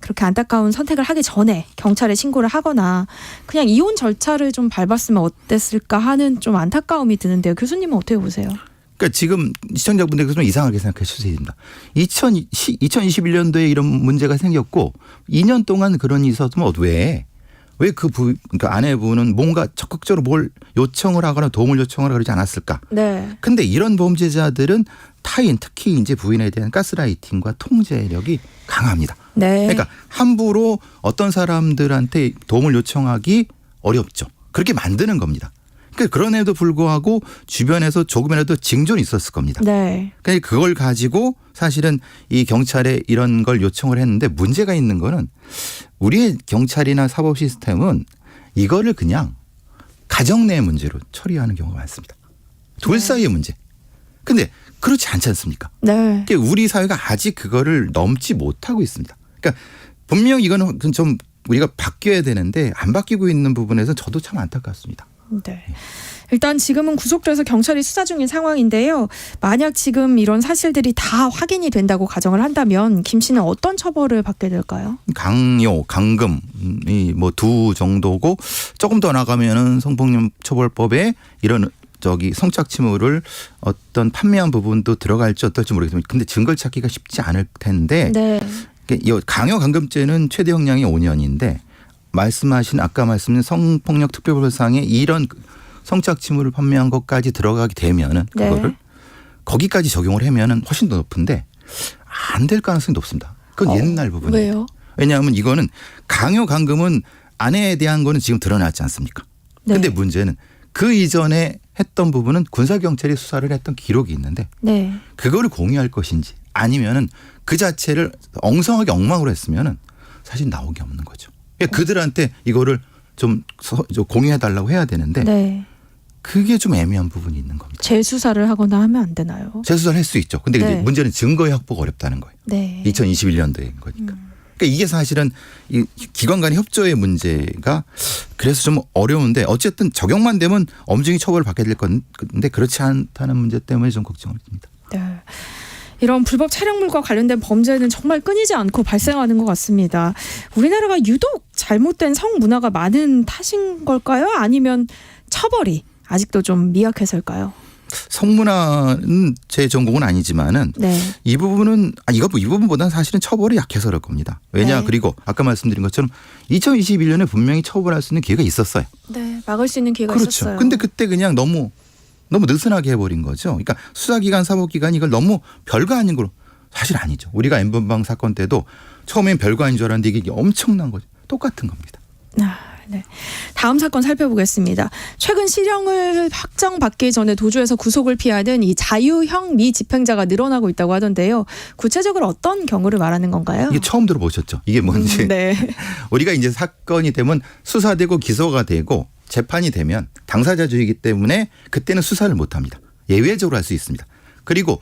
그렇게 안타까운 선택을 하기 전에 경찰에 신고를 하거나 그냥 이혼 절차를 좀 밟았으면 어땠을까 하는 좀 안타까움이 드는데요. 교수님은 어떻게 보세요? 그러니까 지금 시청자분들께서 좀 이상하게 생각해 주셔야 됩니다. 2021년도에 이런 문제가 생겼고 2년 동안 그런 일이 있었으면 왜 그러니까 아내분은 뭔가 적극적으로 뭘 요청을 하거나 도움을 요청을 그러지 않았을까? 네. 근데 이런 범죄자들은 타인 특히 이제 부인에 대한 가스라이팅과 통제력이 강합니다. 네. 그러니까 함부로 어떤 사람들한테 도움을 요청하기 어렵죠. 그렇게 만드는 겁니다. 그러니까 그런에도 불구하고 주변에서 조금이라도 징존이 있었을 겁니다. 네. 그러니까 그걸 가지고 사실은 이 경찰에 이런 걸 요청을 했는데 문제가 있는 거는 우리의 경찰이나 사법 시스템은 이거를 그냥 가정 내 문제로 처리하는 경우가 많습니다. 둘 사이의 문제. 근데 그렇지 않지 않습니까? 네. 그러니까 우리 사회가 아직 그거를 넘지 못하고 있습니다. 그러니까 분명 이거는 좀 우리가 바뀌어야 되는데 안 바뀌고 있는 부분에서 저도 참 안타깝습니다. 네. 일단 지금은 구속돼서 경찰이 수사 중인 상황인데요. 만약 지금 이런 사실들이 다 확인이 된다고 가정을 한다면 김 씨는 어떤 처벌을 받게 될까요? 강요, 강금이 뭐 두 정도고 조금 더 나가면은 성폭력 처벌법에 이런 성착취물을 어떤 판매한 부분도 들어갈지 어떨지 모르겠지만 근데 증거를 찾기가 쉽지 않을 텐데 네. 이 강요 강금죄는 최대 형량이 5년인데 아까 말씀하신 성폭력 특별법상에 이런 성착취물을 판매한 것까지 들어가게 되면은 그거를 거기까지 적용을 하면은 훨씬 더 높은데 안 될 가능성이 높습니다. 그건 옛날 부분이에요. 왜요? 왜냐하면 이거는 강요 강금은 아내에 대한 거는 지금 드러났지 않습니까? 네. 근데 문제는 그 이전에 했던 부분은 군사경찰이 수사를 했던 기록이 있는데 네. 그거를 공유할 것인지 아니면은 그 자체를 엉성하게 엉망으로 했으면은 사실 나오기 없는 거죠. 그러니까 그들한테 이거를 좀 공유해달라고 해야 되는데 네. 그게 좀 애매한 부분이 있는 겁니다. 재수사를 하거나 하면 안 되나요? 재수사를 할 수 있죠. 근데 네. 이제 문제는 증거의 확보가 어렵다는 거예요. 네. 2021년도인 거니까. 그러니까 이게 사실은 이 기관 간의 협조의 문제가 그래서 좀 어려운데 어쨌든 적용만 되면 엄중히 처벌을 받게 될 건데 그렇지 않다는 문제 때문에 좀 걱정을 합니다. 네. 이런 불법 촬영물과 관련된 범죄는 정말 끊이지 않고 발생하는 것 같습니다. 우리나라가 유독 잘못된 성문화가 많은 탓인 걸까요? 아니면 처벌이 아직도 좀 미약해서일까요? 성문화는 제 전공은 아니지만은 네. 이 부분은 이 부분보다는 사실은 처벌이 약해서 그럴 겁니다. 왜냐 네. 그리고 아까 말씀드린 것처럼 2021년에 분명히 처벌할 수 있는 기회가 있었어요. 네, 막을 수 있는 기회가 그렇죠. 있었어요. 근데 그때 그냥 너무 느슨하게 해버린 거죠. 그러니까 수사기관, 사법기관이 이걸 너무 별거 아닌 걸로 사실 아니죠. 우리가 엠번방 사건 때도 처음엔 별거 아닌 줄 알았는데 이게 엄청난 거죠. 똑같은 겁니다. 네. 다음 사건 살펴보겠습니다. 최근 실형을 확정받기 전에 도주해서 구속을 피하는 이 자유형 미집행자가 늘어나고 있다고 하던데요. 구체적으로 어떤 경우를 말하는 건가요? 이게 처음 들어보셨죠? 이게 뭔지. 네. 우리가 이제 사건이 되면 수사되고 기소가 되고 재판이 되면 당사자주의이기 때문에 그때는 수사를 못합니다. 예외적으로 할 수 있습니다. 그리고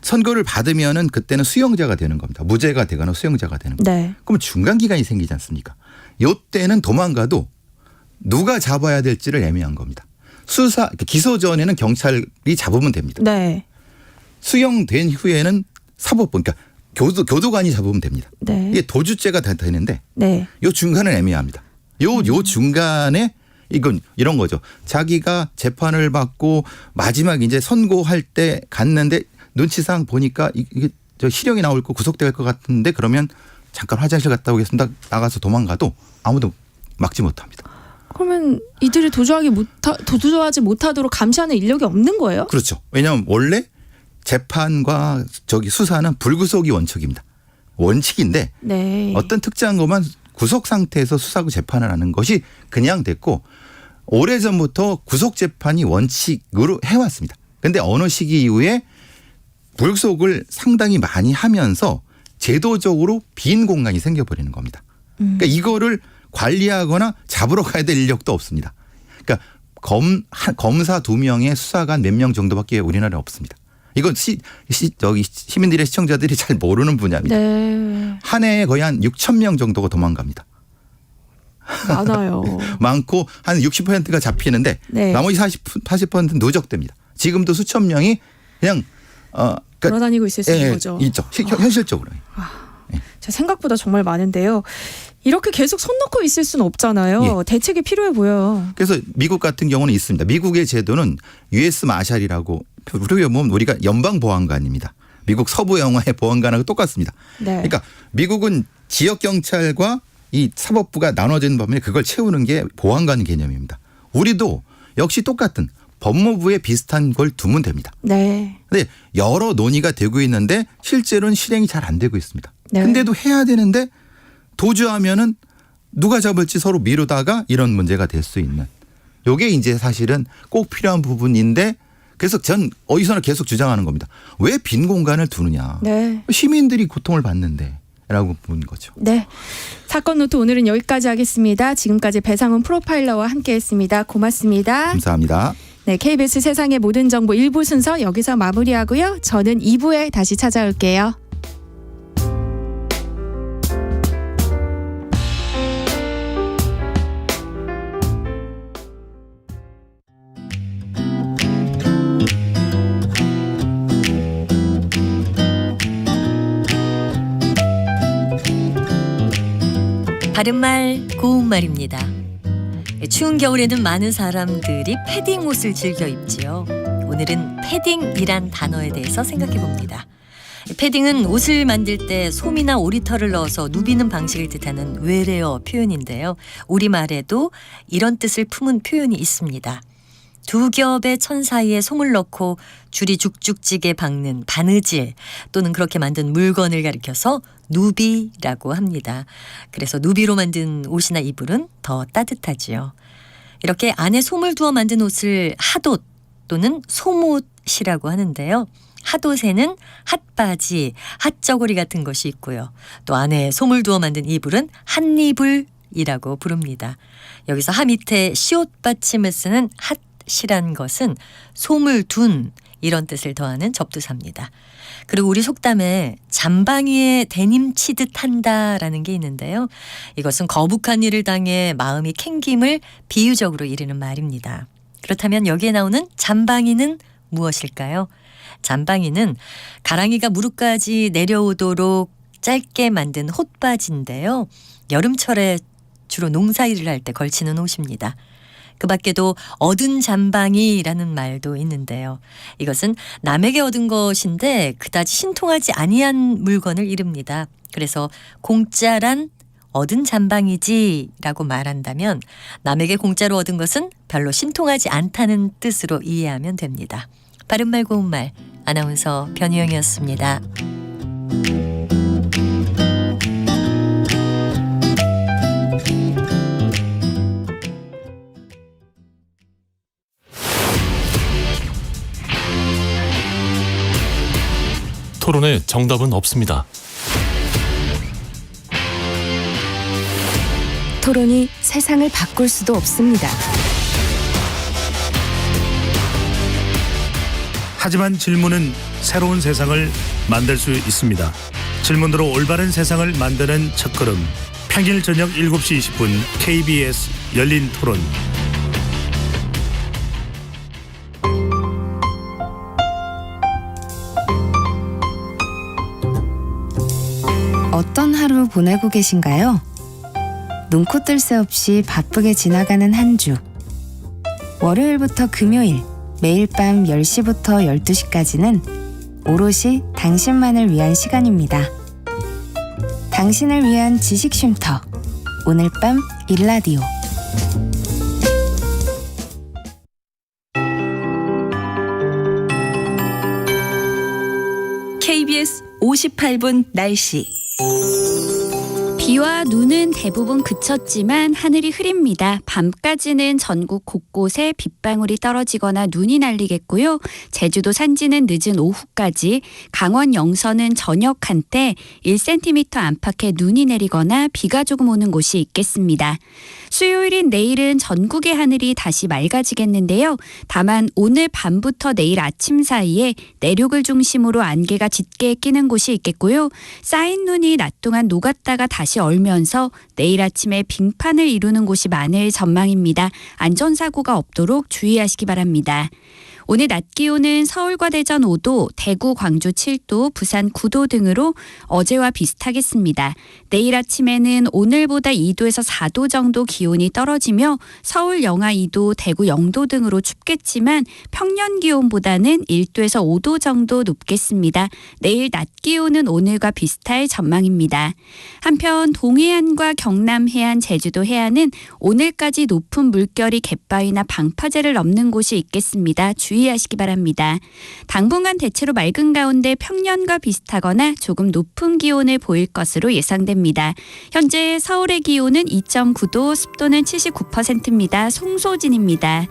선고를 받으면은 그때는 수용자가 되는 겁니다. 무죄가 되거나 수용자가 되는 겁니다. 네. 그럼 중간 기간이 생기지 않습니까? 요때는 도망가도 누가 잡아야 될지를 애매한 겁니다. 기소 전에는 경찰이 잡으면 됩니다. 네. 수용된 후에는 사법부, 그러니까 교도관이 잡으면 됩니다. 네. 이게 도주죄가 다 되는데 네. 요 중간은 애매합니다. 요 중간에 이런 거죠. 자기가 재판을 받고 마지막 이제 선고할 때 갔는데 눈치상 보니까 이게 실형이 나올 거 구속될 것 같은데 그러면 잠깐 화장실 갔다 오겠습니다. 나가서 도망가도 아무도 막지 못합니다. 그러면 이들이 도주하지 못하도록 감시하는 인력이 없는 거예요? 그렇죠. 왜냐하면 원래 재판과 수사는 불구속이 원칙입니다. 원칙인데 네. 어떤 특정한 것만 구속 상태에서 수사하고 재판을 하는 것이 그냥 됐고 오래전부터 구속 재판이 원칙으로 해왔습니다. 그런데 어느 시기 이후에 불구속을 상당히 많이 하면서 제도적으로 빈 공간이 생겨버리는 겁니다. 그러니까 이거를 관리하거나 잡으러 가야 될 인력도 없습니다. 그러니까 검사 2명의 수사관 몇 명 정도밖에 우리나라에 없습니다. 이건 시민들의 시청자들이 잘 모르는 분야입니다. 네. 한 해에 거의 한 6천 명 정도가 도망갑니다. 많아요. 많고 한 60%가 잡히는데 네. 나머지 40%는 누적됩니다. 지금도 수천 명이 그냥 그러니까 돌아다니고 있을 수 있는 거죠. 있죠. 현실적으로. 제 생각보다 정말 많은데요. 이렇게 계속 손 놓고 있을 수는 없잖아요. 예. 대책이 필요해 보여요. 그래서 미국 같은 경우는 있습니다. 미국의 제도는 US 마샬이라고 우리가 연방 보안관입니다. 미국 서부 영화의 보안관하고 똑같습니다. 네. 그러니까 미국은 지역 경찰과 이 사법부가 나눠진 반면에 그걸 채우는 게 보안관 개념입니다. 우리도 역시 똑같은 법무부에 비슷한 걸 두면 됩니다. 네. 근데 여러 논의가 되고 있는데 실제로는 실행이 잘 안 되고 있습니다. 네. 근데도 해야 되는데 도주하면은 누가 잡을지 서로 미루다가 이런 문제가 될 수 있는. 요게 이제 사실은 꼭 필요한 부분인데 그래서 전 어디서나 계속 주장하는 겁니다. 왜 빈 공간을 두느냐. 네. 시민들이 고통을 받는데 라고 보는 거죠. 네. 사건 노트 오늘은 여기까지 하겠습니다. 지금까지 배상훈 프로파일러와 함께했습니다. 고맙습니다. 감사합니다. 네, KBS 세상의 모든 정보 1부 순서 여기서 마무리하고요. 저는 2부에 다시 찾아올게요. 바른말 고운말입니다. 추운 겨울에는 많은 사람들이 패딩 옷을 즐겨 입지요. 오늘은 패딩이란 단어에 대해서 생각해 봅니다. 패딩은 옷을 만들 때 솜이나 오리털을 넣어서 누비는 방식을 뜻하는 외래어 표현인데요. 우리말에도 이런 뜻을 품은 표현이 있습니다. 두 겹의 천 사이에 솜을 넣고 줄이 죽죽 찌게 박는 바느질 또는 그렇게 만든 물건을 가리켜서 누비라고 합니다. 그래서 누비로 만든 옷이나 이불은 더 따뜻하지요. 이렇게 안에 솜을 두어 만든 옷을 핫옷 또는 솜옷이라고 하는데요. 핫옷에는 핫바지, 핫저고리 같은 것이 있고요. 또 안에 솜을 두어 만든 이불은 핫이불이라고 부릅니다. 여기서 하 밑에 시옷 받침을 쓰는 핫이란 것은 솜을 둔 이런 뜻을 더하는 접두사입니다. 그리고 우리 속담에 잠방이에 데님 치듯 한다라는 게 있는데요. 이것은 거북한 일을 당해 마음이 캥김을 비유적으로 이르는 말입니다. 그렇다면 여기에 나오는 잠방이는 무엇일까요? 잠방이는 가랑이가 무릎까지 내려오도록 짧게 만든 홑바지인데요. 여름철에 주로 농사일을 할 때 걸치는 옷입니다. 그 밖에도 얻은 잠방이라는 말도 있는데요. 이것은 남에게 얻은 것인데 그다지 신통하지 아니한 물건을 이릅니다. 그래서 공짜란 얻은 잠방이지라고 말한다면 남에게 공짜로 얻은 것은 별로 신통하지 않다는 뜻으로 이해하면 됩니다. 바른말 고운말 아나운서 변희영이었습니다. 토론에 정답은 없습니다. 토론이 세상을 바꿀 수도 없습니다. 하지만 질문은 새로운 세상을 만들 수 있습니다. 질문으로 올바른 세상을 만드는 첫걸음. 평일 저녁 7시 20분 KBS 열린 토론. 어떤 하루 보내고 계신가요? 눈코 뜰 새 없이 바쁘게 지나가는 한 주. 월요일부터 금요일, 매일 밤 10시부터 12시까지는 오롯이 당신만을 위한 시간입니다. 당신을 위한 지식 쉼터. 오늘 밤 일라디오. KBS 58분 날씨. 비와 눈은 대부분 그쳤지만 하늘이 흐립니다. 밤까지는 전국 곳곳에 빗방울이 떨어지거나 눈이 날리겠고요. 제주도 산지는 늦은 오후까지, 강원 영서는 저녁 한때 1cm 안팎의 눈이 내리거나 비가 조금 오는 곳이 있겠습니다. 수요일인 내일은 전국의 하늘이 다시 맑아지겠는데요. 다만 오늘 밤부터 내일 아침 사이에 내륙을 중심으로 안개가 짙게 끼는 곳이 있겠고요. 쌓인 눈이 낮 동안 녹았다가 다시 얼면서 내일 아침에 빙판을 이루는 곳이 많을 전망입니다. 안전사고가 없도록 주의하시기 바랍니다. 오늘 낮 기온은 서울과 대전 5도, 대구, 광주 7도, 부산 9도 등으로 어제와 비슷하겠습니다. 내일 아침에는 오늘보다 2도에서 4도 정도 기온이 떨어지며 서울 영하 2도, 대구 0도 등으로 춥겠지만 평년 기온보다는 1도에서 5도 정도 높겠습니다. 내일 낮 기온은 오늘과 비슷할 전망입니다. 한편 동해안과 경남 해안, 제주도 해안은 오늘까지 높은 물결이 갯바위나 방파제를 넘는 곳이 있겠습니다. 주의하시기 바랍니다. 당분간 대체로 맑은 가운데 평년과 비슷하거나 조금 높은 기온을 보일 것으로 예상됩니다. 현재 서울의 기온은 2.9도, 습도는 79%입니다. 송소진입니다.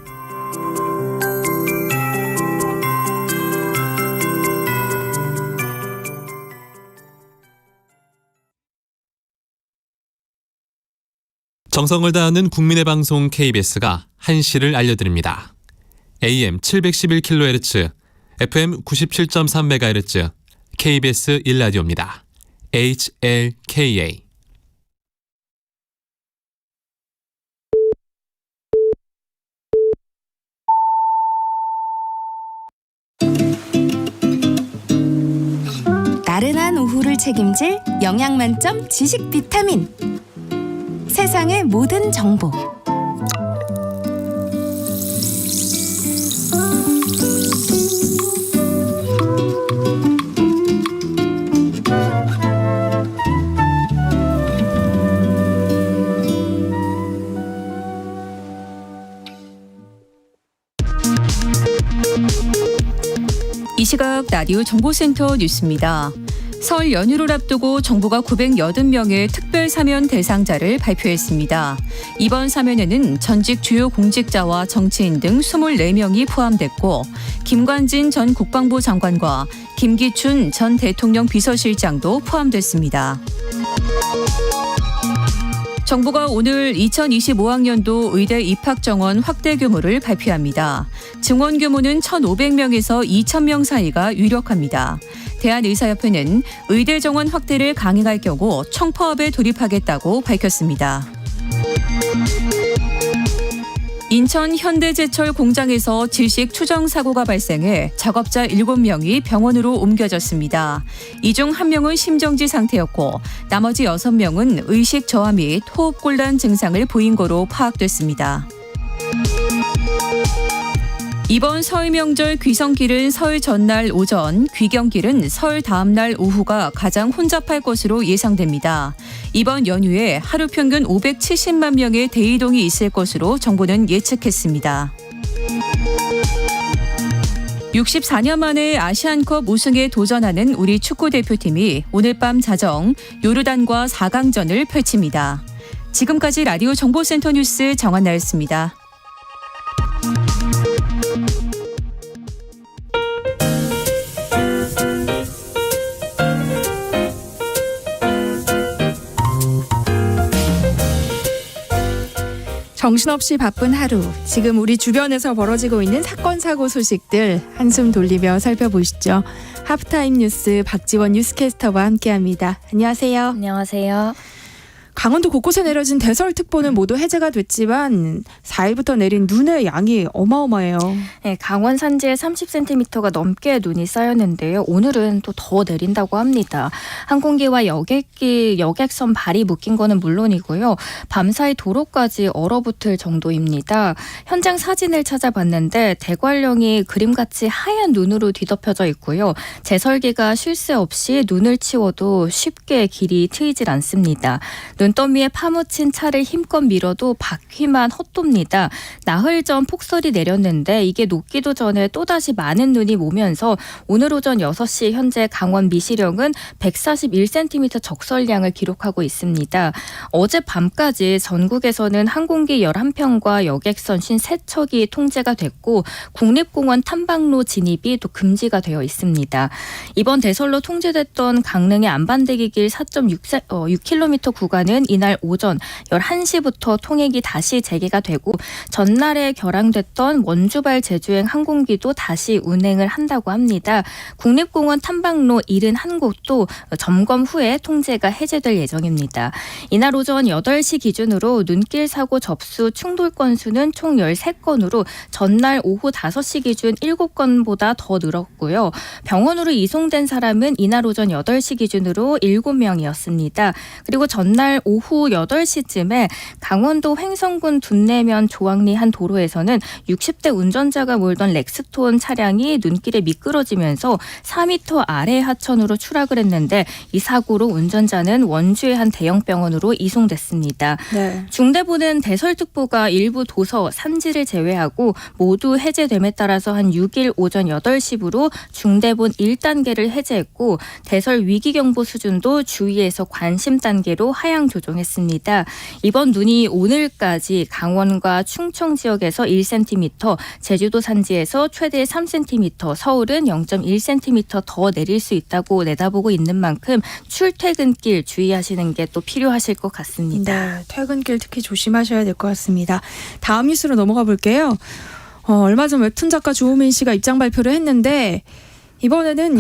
정성을 다하는 국민의 방송 KBS가 한시를 알려드립니다. AM 711kHz, FM 97.3MHz, KBS 1라디오입니다. HLKA. 나른한 오후를 책임질 영양 만점 지식 비타민. 세상의 모든 정보. 이 시각 라디오 정보센터 뉴스입니다. 설 연휴를 앞두고 정부가 980명의 특별 사면 대상자를 발표했습니다. 이번 사면에는 전직 주요 공직자와 정치인 등 24명이 포함됐고 김관진 전 국방부 장관과 김기춘 전 대통령 비서실장도 포함됐습니다. 정부가 오늘 2025학년도 의대 입학 정원 확대 규모를 발표합니다. 증원 규모는 1,500명에서 2,000명 사이가 유력합니다. 대한의사협회는 의대 정원 확대를 강행할 경우 청파업에 돌입하겠다고 밝혔습니다. 인천 현대제철 공장에서 질식 추정 사고가 발생해 작업자 7명이 병원으로 옮겨졌습니다. 이 중 1명은 심정지 상태였고 나머지 6명은 의식 저하 및 호흡곤란 증상을 보인 거로 파악됐습니다. 이번 설 명절 귀성길은 설 전날 오전, 귀경길은 설 다음날 오후가 가장 혼잡할 것으로 예상됩니다. 이번 연휴에 하루 평균 570만 명의 대이동이 있을 것으로 정부는 예측했습니다. 64년 만에 아시안컵 우승에 도전하는 우리 축구대표팀이 오늘 밤 자정 요르단과 4강전을 펼칩니다. 지금까지 라디오 정보센터 뉴스 정한나였습니다. 정신없이 바쁜 하루, 지금 우리 주변에서 벌어지고 있는 사건 사고 소식들 한숨 돌리며 살펴보시죠. 하프타임 뉴스 박지원 뉴스캐스터와 함께합니다. 안녕하세요. 안녕하세요. 강원도 곳곳에 내려진 대설특보는 모두 해제가 됐지만 4일부터 내린 눈의 양이 어마어마해요. 네, 강원 산지에 30cm가 넘게 눈이 쌓였는데요. 오늘은 또 더 내린다고 합니다. 항공기와 여객선 발이 묶인 거는 물론이고요. 밤사이 도로까지 얼어붙을 정도입니다. 현장 사진을 찾아봤는데 대관령이 그림같이 하얀 눈으로 뒤덮여져 있고요. 제설기가 쉴 새 없이 눈을 치워도 쉽게 길이 트이질 않습니다. 눈더미에 파묻힌 차를 힘껏 밀어도 바퀴만 헛돕니다. 나흘 전 폭설이 내렸는데 이게 녹기도 전에 또다시 많은 눈이 오면서 오늘 오전 6시 현재 강원 미시령은 141cm 적설량을 기록하고 있습니다. 어젯밤까지 전국에서는 항공기 11편과 여객선 53척이 통제가 됐고 국립공원 탐방로 진입이 또 금지가 되어 있습니다. 이번 대설로 통제됐던 강릉의 안반대기길 4.6km 구간은 이날 오전 11시부터 통행이 다시 재개가 되고 전날에 결항됐던 원주발 제주행 항공기도 다시 운행을 한다고 합니다. 국립공원 탐방로 71곳도 점검 후에 통제가 해제될 예정입니다. 이날 오전 8시 기준으로 눈길 사고 접수 충돌 건수는 총 13건으로 전날 오후 5시 기준 7건보다 더 늘었고요. 병원으로 이송된 사람은 이날 오전 8시 기준으로 7명이었습니다. 그리고 전날 오후 8시쯤에 강원도 횡성군 둔내면 조항리 한 도로에서는 60대 운전자가 몰던 렉스톤 차량이 눈길에 미끄러지면서 4m 아래 하천으로 추락을 했는데 이 사고로 운전자는 원주의 한 대형병원으로 이송됐습니다. 네. 중대본은 대설특보가 일부 도서, 산지를 제외하고 모두 해제됨에 따라서 한 6일 오전 8시부로 중대본 1단계를 해제했고 대설 위기경보 수준도 주의에서 관심 단계로 하향 조정했습니다. 이번 눈이 오늘까지 강원과 충청 지역에서 1cm, 제주도 산지에서 최대 3cm, 서울은 0.1cm 더 내릴 수 있다고 내다보고 있는 만큼 출퇴근길 주의하시는 게 또 필요하실 것 같습니다. 네, 퇴근길 특히 조심하셔야 될 것 같습니다. 다음 뉴스로 넘어가 볼게요. 얼마 전 웹툰 작가 조우민 씨가 입장 발표를 했는데 이번에는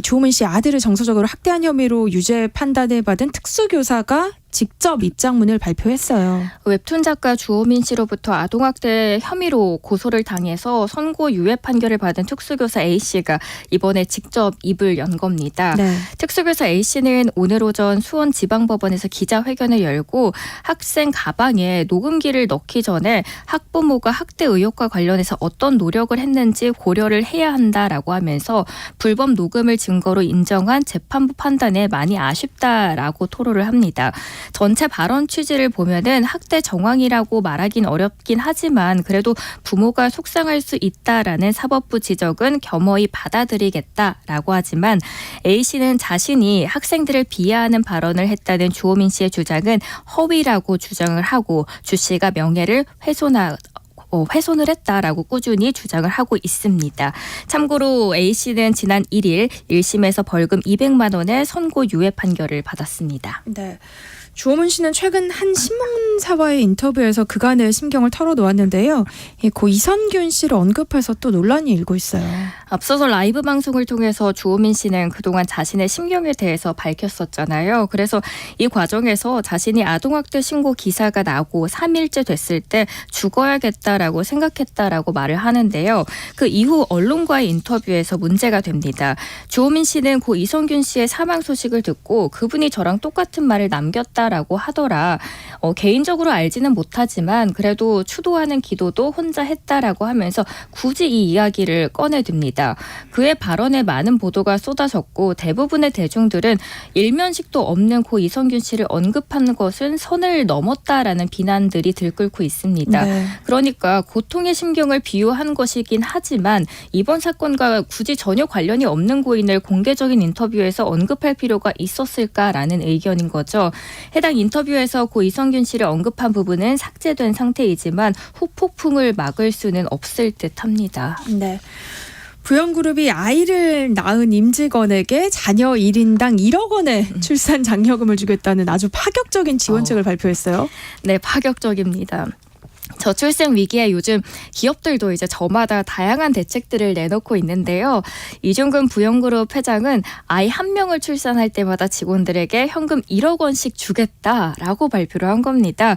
조우민 씨 아들을 정서적으로 학대한 혐의로 유죄 판단을 받은 특수교사가 직접 입장문을 발표했어요. 웹툰 작가 주호민 씨로부터 아동학대 혐의로 고소를 당해서 선고 유예 판결을 받은 특수교사 A씨가 이번에 직접 입을 연 겁니다. 네. 특수교사 A씨는 오늘 오전 수원지방법원에서 기자회견을 열고 학생 가방에 녹음기를 넣기 전에 학부모가 학대 의혹과 관련해서 어떤 노력을 했는지 고려를 해야 한다라고 하면서 불법 녹음을 증거로 인정한 재판부 판단에 많이 아쉽다라고 토로를 합니다. 전체 발언 취지를 보면은 학대 정황이라고 말하긴 어렵긴 하지만 그래도 부모가 속상할 수 있다라는 사법부 지적은 겸허히 받아들이겠다라고 하지만 A씨는 자신이 학생들을 비하하는 발언을 했다는 주호민 씨의 주장은 허위라고 주장을 하고 주 씨가 명예를 훼손을 했다라고 꾸준히 주장을 하고 있습니다. 참고로 A씨는 지난 1일 1심에서 벌금 200만 원의 선고 유예 판결을 받았습니다. 네. 주호민 씨는 최근 한 신문사와의 인터뷰에서 그간의 심경을 털어놓았는데요. 고 이선균 씨를 언급해서 또 논란이 일고 있어요. 앞서서 라이브 방송을 통해서 주호민 씨는 그동안 자신의 심경에 대해서 밝혔었잖아요. 그래서 이 과정에서 자신이 아동학대 신고 기사가 나고 3일째 됐을 때 죽어야겠다라고 생각했다라고 말을 하는데요. 그 이후 언론과의 인터뷰에서 문제가 됩니다. 주호민 씨는 고 이선균 씨의 사망 소식을 듣고 그분이 저랑 똑같은 말을 남겼다라고 하더라. 개인적으로 알지는 못하지만 그래도 추도하는 기도도 혼자 했다라고 하면서 굳이 이 이야기를 꺼내듭니다. 그의 발언에 많은 보도가 쏟아졌고 대부분의 대중들은 일면식도 없는 고 이선균 씨를 언급하는 것은 선을 넘었다라는 비난들이 들끓고 있습니다. 네. 그러니까 고통의 심경을 비유한 것이긴 하지만 이번 사건과 굳이 전혀 관련이 없는 고인을 공개적인 인터뷰에서 언급할 필요가 있었을까라는 의견인 거죠. 해당 인터뷰에서 고 이선균 씨를 언급한 부분은 삭제된 상태이지만 후폭풍을 막을 수는 없을 듯합니다. 네. 부영그룹이 아이를 낳은 임직원에게 자녀 1인당 1억 원의 출산 장려금을 주겠다는 아주 파격적인 지원책을 발표했어요. 네, 파격적입니다. 저출생 위기에 요즘 기업들도 이제 저마다 다양한 대책들을 내놓고 있는데요. 이중근 부영그룹 회장은 아이 한 명을 출산할 때마다 직원들에게 현금 1억 원씩 주겠다라고 발표를 한 겁니다.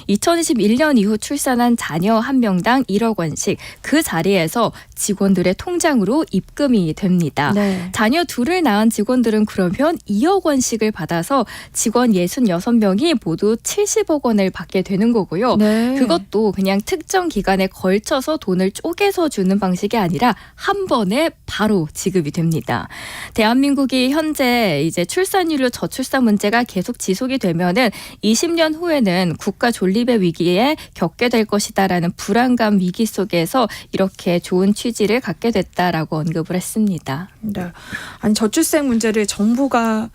2021년 이후 출산한 자녀 한 명당 1억 원씩 그 자리에서 직원들의 통장으로 입금이 됩니다. 네. 자녀 둘을 낳은 직원들은 그러면 2억 원씩을 받아서 직원 66명이 모두 70억 원을 받게 되는 거고요. 네. 그것도 그냥 특정 기간에 걸쳐서 돈을 쪼개서 주는 방식이 아니라 한 번에 바로 지급이 됩니다. 대한민국이 현재 이제 출산율로 저출산 문제가 계속 지속이 되면은 20년 후에는 국가 존립의 위기에 겪게 될 것이다라는 불안감 위기 속에서 이렇게 좋은 취지를 갖게 됐다라고 언급을 했습니다. 네. 아니 저출생 문제를 정부가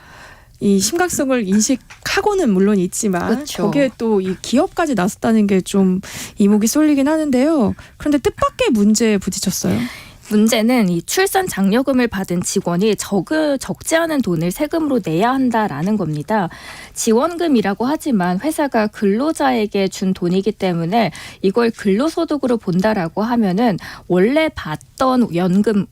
이 심각성을 인식하고는 물론 있지만 그렇죠. 거기에 또 이 기업까지 나섰다는 게 좀 이목이 쏠리긴 하는데요. 그런데 뜻밖의 문제에 부딪혔어요. 문제는 이 출산 장려금을 받은 직원이 적지 않은 돈을 세금으로 내야 한다라는 겁니다. 지원금이라고 하지만 회사가 근로자에게 준 돈이기 때문에 이걸 근로소득으로 본다라고 하면은 원래 받던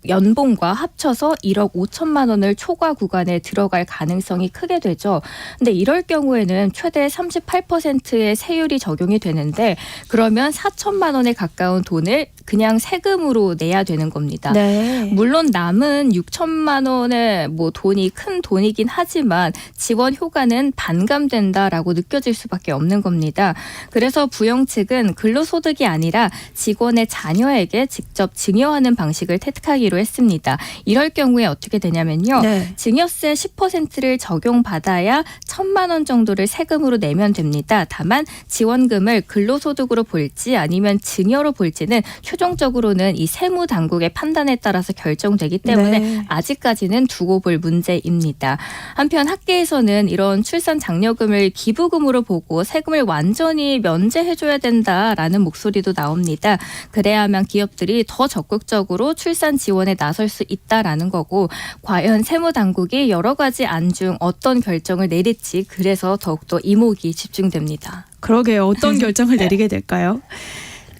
연봉과 합쳐서 1억 5천만 원을 초과 구간에 들어갈 가능성이 크게 되죠. 근데 이럴 경우에는 최대 38%의 세율이 적용이 되는데 그러면 4천만 원에 가까운 돈을 그냥 세금으로 내야 되는 겁니다. 네. 물론 남은 6천만 원의 돈이 큰 돈이긴 하지만 지원 효과는 반감된다라고 느껴질 수밖에 없는 겁니다. 그래서 부영 측은 근로소득이 아니라 직원의 자녀에게 직접 증여하는 방식을 택하기로 했습니다. 이럴 경우에 어떻게 되냐면요. 네. 증여세 10%를 적용받아야 1,000만 원 정도를 세금으로 내면 됩니다. 다만 지원금을 근로소득으로 볼지 아니면 증여로 볼지는 최종적으로는 이 세무당국의 판단에 따라서 결정되기 때문에 네. 아직까지는 두고 볼 문제입니다. 한편 학계에서는 이런 출산 장려금을 기부금으로 보고 세금을 완전히 면제해줘야 된다라는 목소리도 나옵니다. 그래야만 기업들이 더 적극적으로 출산 지원에 나설 수 있다라는 거고 과연 세무당국이 여러 가지 안 중 어떤 결정을 내릴지 그래서 더욱더 이목이 집중됩니다. 그러게요. 어떤 결정을 내리게 될까요?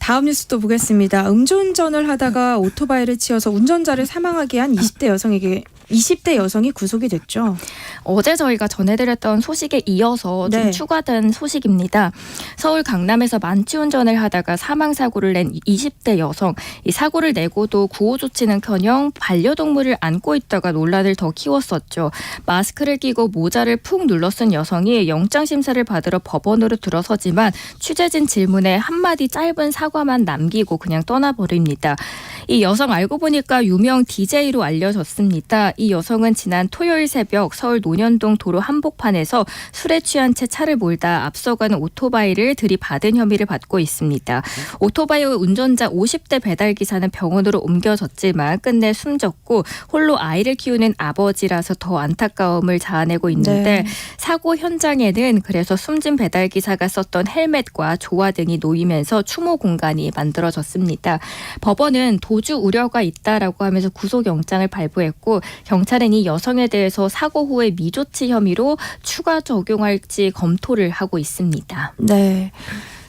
다음 뉴스도 보겠습니다. 음주운전을 하다가 오토바이를 치어서 운전자를 사망하게 한 20대 여성에게 20대 여성이 구속이 됐죠. 어제 저희가 전해드렸던 소식에 이어서 좀 네. 추가된 소식입니다. 서울 강남에서 만취운전을 하다가 사망사고를 낸 20대 여성. 이 사고를 내고도 구호 조치는커녕 반려동물을 안고 있다가 논란을 더 키웠었죠. 마스크를 끼고 모자를 푹 눌러 쓴 여성이 영장심사를 받으러 법원으로 들어서지만 취재진 질문에 한마디 짧은 사과만 남기고 그냥 떠나버립니다. 이 여성 알고 보니까 유명 DJ로 알려졌습니다. 이 여성은 지난 토요일 새벽 서울 논현동 도로 한복판에서 술에 취한 채 차를 몰다 앞서가는 오토바이를 들이받은 혐의를 받고 있습니다. 오토바이 운전자 50대 배달기사는 병원으로 옮겨졌지만 끝내 숨졌고 홀로 아이를 키우는 아버지라서 더 안타까움을 자아내고 있는데 네. 사고 현장에는 그래서 숨진 배달기사가 썼던 헬멧과 조화 등이 놓이면서 추모 공간이 만들어졌습니다. 법원은 도주 우려가 있다라고 하면서 구속영장을 발부했고 경찰은 이 여성에 대해서 사고 후에 미조치 혐의로 추가 적용할지 검토를 하고 있습니다. 네.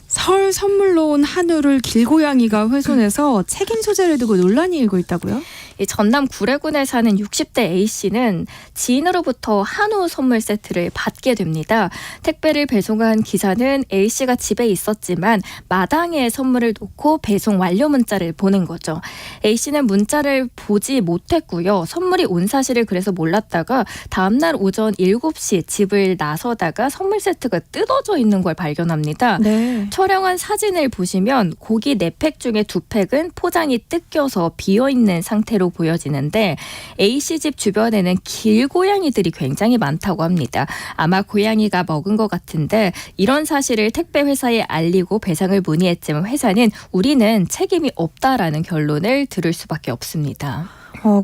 설 선물로 온 한우를 길고양이가 훼손해서 책임 소재를 두고 논란이 일고 있다고요? 이 전남 구례군에 사는 60대 A씨는 지인으로부터 한우 선물 세트를 받게 됩니다. 택배를 배송한 기사는 A씨가 집에 있었지만 마당에 선물을 놓고 배송 완료 문자를 보낸 거죠. A씨는 문자를 보지 못했고요. 선물이 온 사실을 그래서 몰랐다가 다음날 오전 7시 집을 나서다가 선물 세트가 뜯어져 있는 걸 발견합니다. 네. 촬영한 사진을 보시면 고기 4팩 중에 2팩은 포장이 뜯겨서 비어있는 상태로 보여지는데 A씨 집 주변에는 길고양이들이 굉장히 많다고 합니다. 아마 고양이가 먹은 것 같은데 이런 사실을 택배 회사에 알리고 배상을 문의했지만 회사는 우리는 책임이 없다라는 결론을 들을 수밖에 없습니다.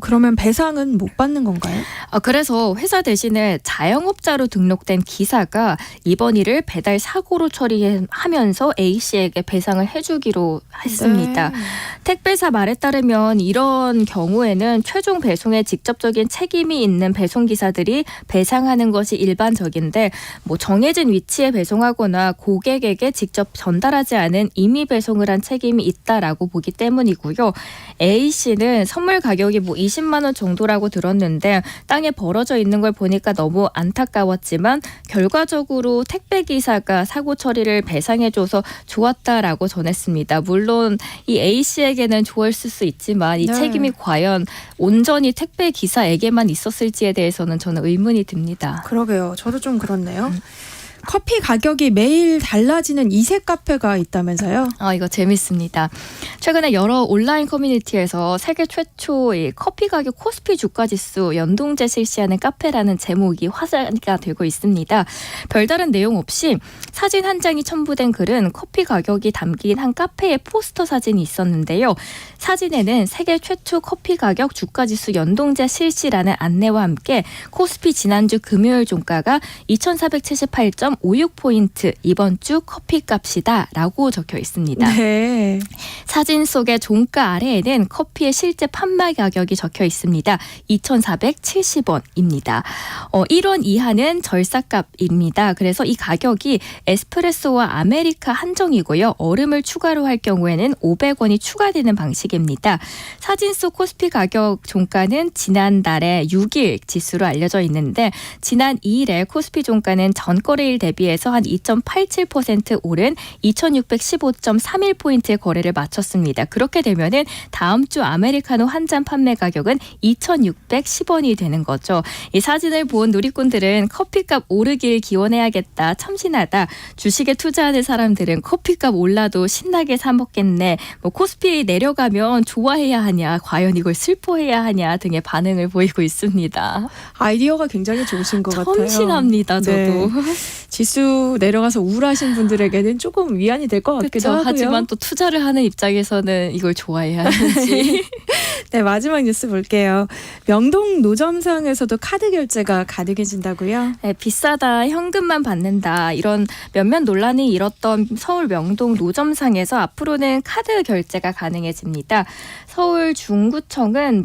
그러면 배상은 못 받는 건가요? 그래서 회사 대신에 자영업자로 등록된 기사가 이번 일을 배달 사고로 처리하면서 A씨에게 배상을 해주기로 했습니다. 네. 택배사 말에 따르면 이런 경우에는 최종 배송에 직접적인 책임이 있는 배송기사들이 배상하는 것이 일반적인데 정해진 위치에 배송하거나 고객에게 직접 전달하지 않은 임의 배송을 한 책임이 있다라고 보기 때문이고요. A씨는 선물 가격이 20만 원 정도라고 들었는데 땅에 벌어져 있는 걸 보니까 너무 안타까웠지만 결과적으로 택배기사가 사고 처리를 배상해줘서 좋았다라고 전했습니다. 물론 이 A씨에게는 좋았을 수 있지만 이 네. 책임이 과연 온전히 택배기사에게만 있었을지에 대해서는 저는 의문이 듭니다. 그러게요. 저도 좀 그렇네요. 커피 가격이 매일 달라지는 이색 카페가 있다면서요? 이거 재밌습니다. 최근에 여러 온라인 커뮤니티에서 세계 최초의 커피 가격 코스피 주가지수 연동제 실시하는 카페라는 제목이 화제가 되고 있습니다. 별다른 내용 없이 사진 한 장이 첨부된 글은 커피 가격이 담긴 한 카페의 포스터 사진이 있었는데요. 사진에는 세계 최초 커피 가격 주가지수 연동제 실시라는 안내와 함께 코스피 지난주 금요일 종가가 2,478.56포인트 이번 주 커피값이다 라고 적혀 있습니다. 네. 사진 속의 종가 아래에는 커피의 실제 판매 가격이 적혀 있습니다. 2,470원입니다. 1원 이하는 절삭값입니다. 그래서 이 가격이 에스프레소와 아메리카 한정이고요. 얼음을 추가로 할 경우에는 500원이 추가되는 방식입니다. 사진 속 코스피 가격 종가는 지난달에 6일 지수로 알려져 있는데 지난 2일에 코스피 종가는 전거래일 대비해서 한 2.87% 오른 2,615.31포인트의 거래를 마쳤습니다. 그렇게 되면은 다음 주 아메리카노 한 잔 판매 가격은 2,610원이 되는 거죠. 이 사진을 본 누리꾼들은 커피값 오르길 기원해야겠다, 참신하다. 주식에 투자하는 사람들은 커피값 올라도 신나게 사 먹겠네. 코스피 내려가면 좋아해야 하냐, 과연 이걸 슬퍼해야 하냐 등의 반응을 보이고 있습니다. 아이디어가 굉장히 좋으신 것 같아요. 참신합니다, 저도. 네. 지수 내려가서 우울하신 분들에게는 조금 위안이 될 것 같기도 그렇죠. 하고요. 하지만 또 투자를 하는 입장에서는 이걸 좋아해야 하는지. 네, 마지막 뉴스 볼게요. 명동 노점상에서도 카드 결제가 가능해진다고요? 네, 비싸다, 현금만 받는다 이런 몇몇 논란이 일었던 서울 명동 노점상에서 앞으로는 카드 결제가 가능해집니다. 서울 중구청은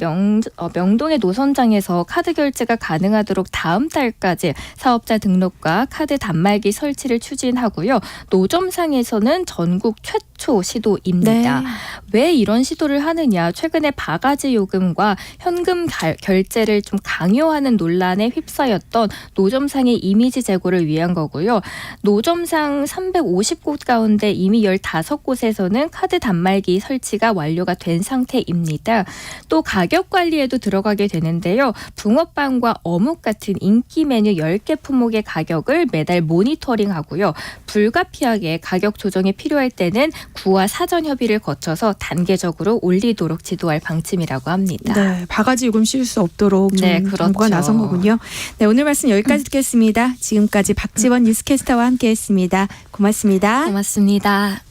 명동의 노선장에서 카드 결제가 가능하도록 다음 달까지 사업자 등록과 카드 단말기 설치를 추진하고요. 노점상에서는 전국 최초 최초 시도입니다. 네. 왜 이런 시도를 하느냐? 최근에 바가지 요금과 현금 결제를 좀 강요하는 논란에 휩싸였던 노점상의 이미지 제고를 위한 거고요. 노점상 350곳 가운데 이미 15곳에서는 카드 단말기 설치가 완료가 된 상태입니다. 또 가격 관리에도 들어가게 되는데요. 붕어빵과 어묵 같은 인기 메뉴 10개 품목의 가격을 매달 모니터링하고요. 불가피하게 가격 조정이 필요할 때는 구와 사전 협의를 거쳐서 단계적으로 올리도록 지도할 방침이라고 합니다. 네, 바가지 요금 씌울 수 없도록 좀 네, 그렇죠. 정부가 나선 거군요. 네, 오늘 말씀 여기까지 듣겠습니다. 지금까지 박지원 뉴스캐스터와 함께했습니다. 고맙습니다. 고맙습니다.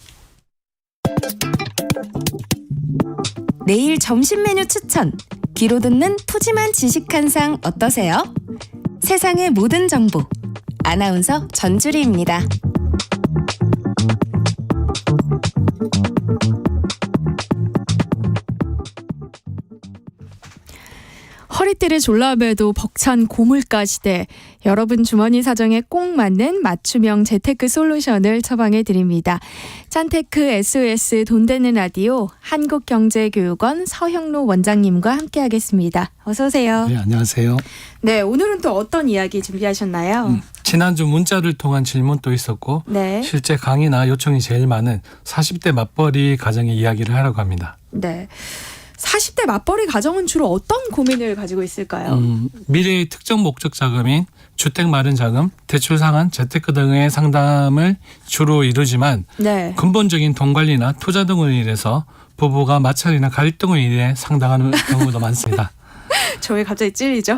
내일 점심 메뉴 추천. 귀로 듣는 푸짐한 지식 한 상 어떠세요? 세상의 모든 정보. 아나운서 전주리입니다. 허리띠를 졸라매도 벅찬 고물가 시대. 여러분 주머니 사정에 꼭 맞는 맞춤형 재테크 솔루션을 처방해 드립니다. 짠테크 SOS 돈 되는 라디오 한국경제교육원 서형로 원장님과 함께하겠습니다. 어서 오세요. 네, 안녕하세요. 네, 오늘은 또 어떤 이야기 준비하셨나요? 지난주 문자를 통한 질문도 있었고 네. 실제 강의나 요청이 제일 많은 40대 맞벌이 가정의 이야기를 하려고 합니다. 네. 40대 맞벌이 가정은 주로 어떤 고민을 가지고 있을까요? 미래의 특정 목적 자금인 주택 마련 자금, 대출 상환, 재테크 등의 상담을 주로 이루지만 네. 근본적인 돈 관리나 투자 등으로 인해서 부부가 마찰이나 갈등으로 인해 상당하는 경우도 많습니다. 저 왜 갑자기 찔리죠?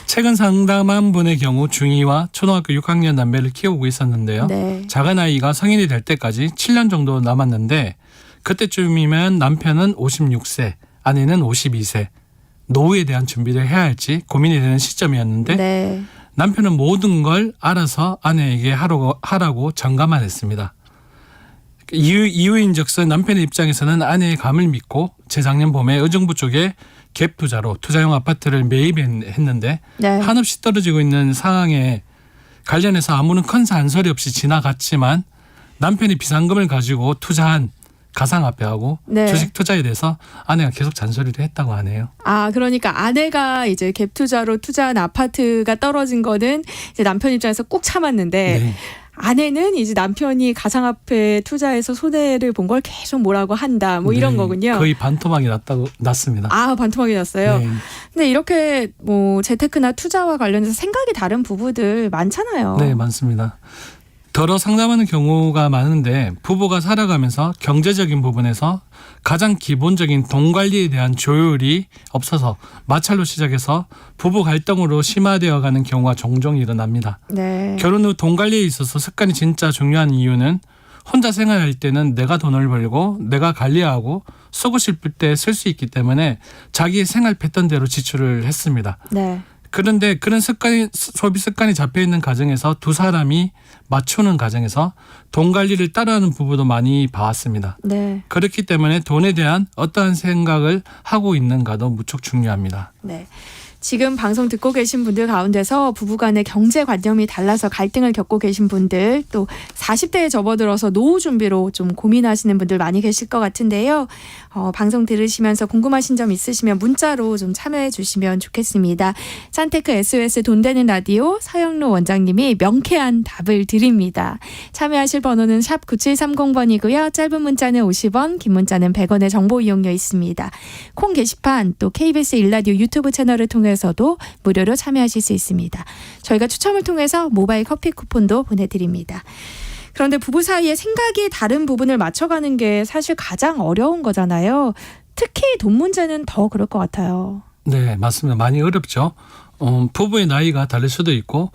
최근 상담한 분의 경우 중2와 초등학교 6학년 남매를 키우고 있었는데요. 네. 작은 아이가 성인이 될 때까지 7년 정도 남았는데 그때쯤이면 남편은 56세, 아내는 52세. 노후에 대한 준비를 해야 할지 고민이 되는 시점이었는데 네. 남편은 모든 걸 알아서 아내에게 하라고 전가만 했습니다. 이유인즉슨 남편의 입장에서는 아내의 감을 믿고 재작년 봄에 의정부 쪽에 갭 투자로 투자용 아파트를 매입했는데 네. 한없이 떨어지고 있는 상황에 관련해서 아무런 큰 잔소리 없이 지나갔지만 남편이 비상금을 가지고 투자한 가상화폐하고 네. 주식 투자에 대해서 아내가 계속 잔소리를 했다고 하네요. 아, 그러니까 아내가 이제 갭 투자로 투자한 아파트가 떨어진 거는 이제 남편 입장에서 꾹 참았는데 네. 아내는 이제 남편이 가상화폐 투자해서 손해를 본 걸 계속 뭐라고 한다, 뭐 이런 네, 거군요. 거의 반토막이 났습니다. 아, 반토막이 났어요. 네. 근데 이렇게 뭐 재테크나 투자와 관련해서 생각이 다른 부부들 많잖아요. 네, 많습니다. 더러 상담하는 경우가 많은데 부부가 살아가면서 경제적인 부분에서 가장 기본적인 돈 관리에 대한 조율이 없어서 마찰로 시작해서 부부 갈등으로 심화되어가는 경우가 종종 일어납니다. 네. 결혼 후 돈 관리에 있어서 습관이 진짜 중요한 이유는 혼자 생활할 때는 내가 돈을 벌고 내가 관리하고 쓰고 싶을 때 쓸 수 있기 때문에 자기의 생활 패턴대로 지출을 했습니다. 네. 그런데 그런 소비 습관이 잡혀있는 가정에서 두 사람이 맞추는 가정에서 돈 관리를 따라하는 부부도 많이 봐왔습니다. 네. 그렇기 때문에 돈에 대한 어떠한 생각을 하고 있는가도 무척 중요합니다. 네. 지금 방송 듣고 계신 분들 가운데서 부부간의 경제관념이 달라서 갈등을 겪고 계신 분들, 또 40대에 접어들어서 노후 준비로 좀 고민하시는 분들 많이 계실 것 같은데요. 방송 들으시면서 궁금하신 점 있으시면 문자로 좀 참여해 주시면 좋겠습니다. 짠테크 SOS 돈 되는 라디오 서영로 원장님이 명쾌한 답을 드립니다. 참여하실 번호는 샵 9730번이고요. 짧은 문자는 50원, 긴 문자는 100원의 정보 이용료 있습니다. 콩 게시판 또 KBS 일라디오 유튜브 채널을 통해서도 무료로 참여하실 수 있습니다. 저희가 추첨을 통해서 모바일 커피 쿠폰도 보내드립니다. 그런데 부부 사이에 생각이 다른 부분을 맞춰가는 게 사실 가장 어려운 거잖아요. 특히 돈 문제는 더 그럴 것 같아요. 네, 맞습니다. 많이 어렵죠. 부부의 나이가 다를 수도 있고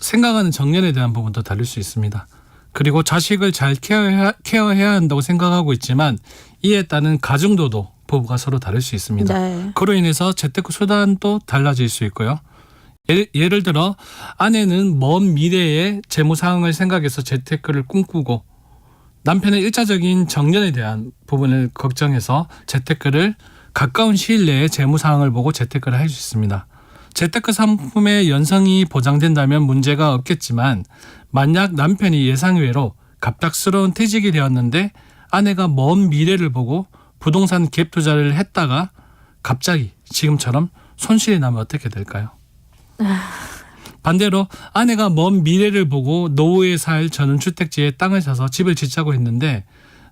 생각하는 정년에 대한 부분도 다를 수 있습니다. 그리고 자식을 잘 케어해야 한다고 생각하고 있지만 이에 따른 가중도도 부부가 서로 다를 수 있습니다. 네. 그로 인해서 재테크 수단도 달라질 수 있고요. 예를 들어 아내는 먼 미래의 재무 상황을 생각해서 재테크를 꿈꾸고 남편은 일차적인 정년에 대한 부분을 걱정해서 재테크를 가까운 시일 내에 재무 상황을 보고 재테크를 할 수 있습니다. 재테크 상품의 연성이 보장된다면 문제가 없겠지만 만약 남편이 예상외로 갑작스러운 퇴직이 되었는데 아내가 먼 미래를 보고 부동산 갭 투자를 했다가 갑자기 지금처럼 손실이 나면 어떻게 될까요? 반대로 아내가 먼 미래를 보고 노후에 살 전원주택지에 땅을 사서 집을 짓자고 했는데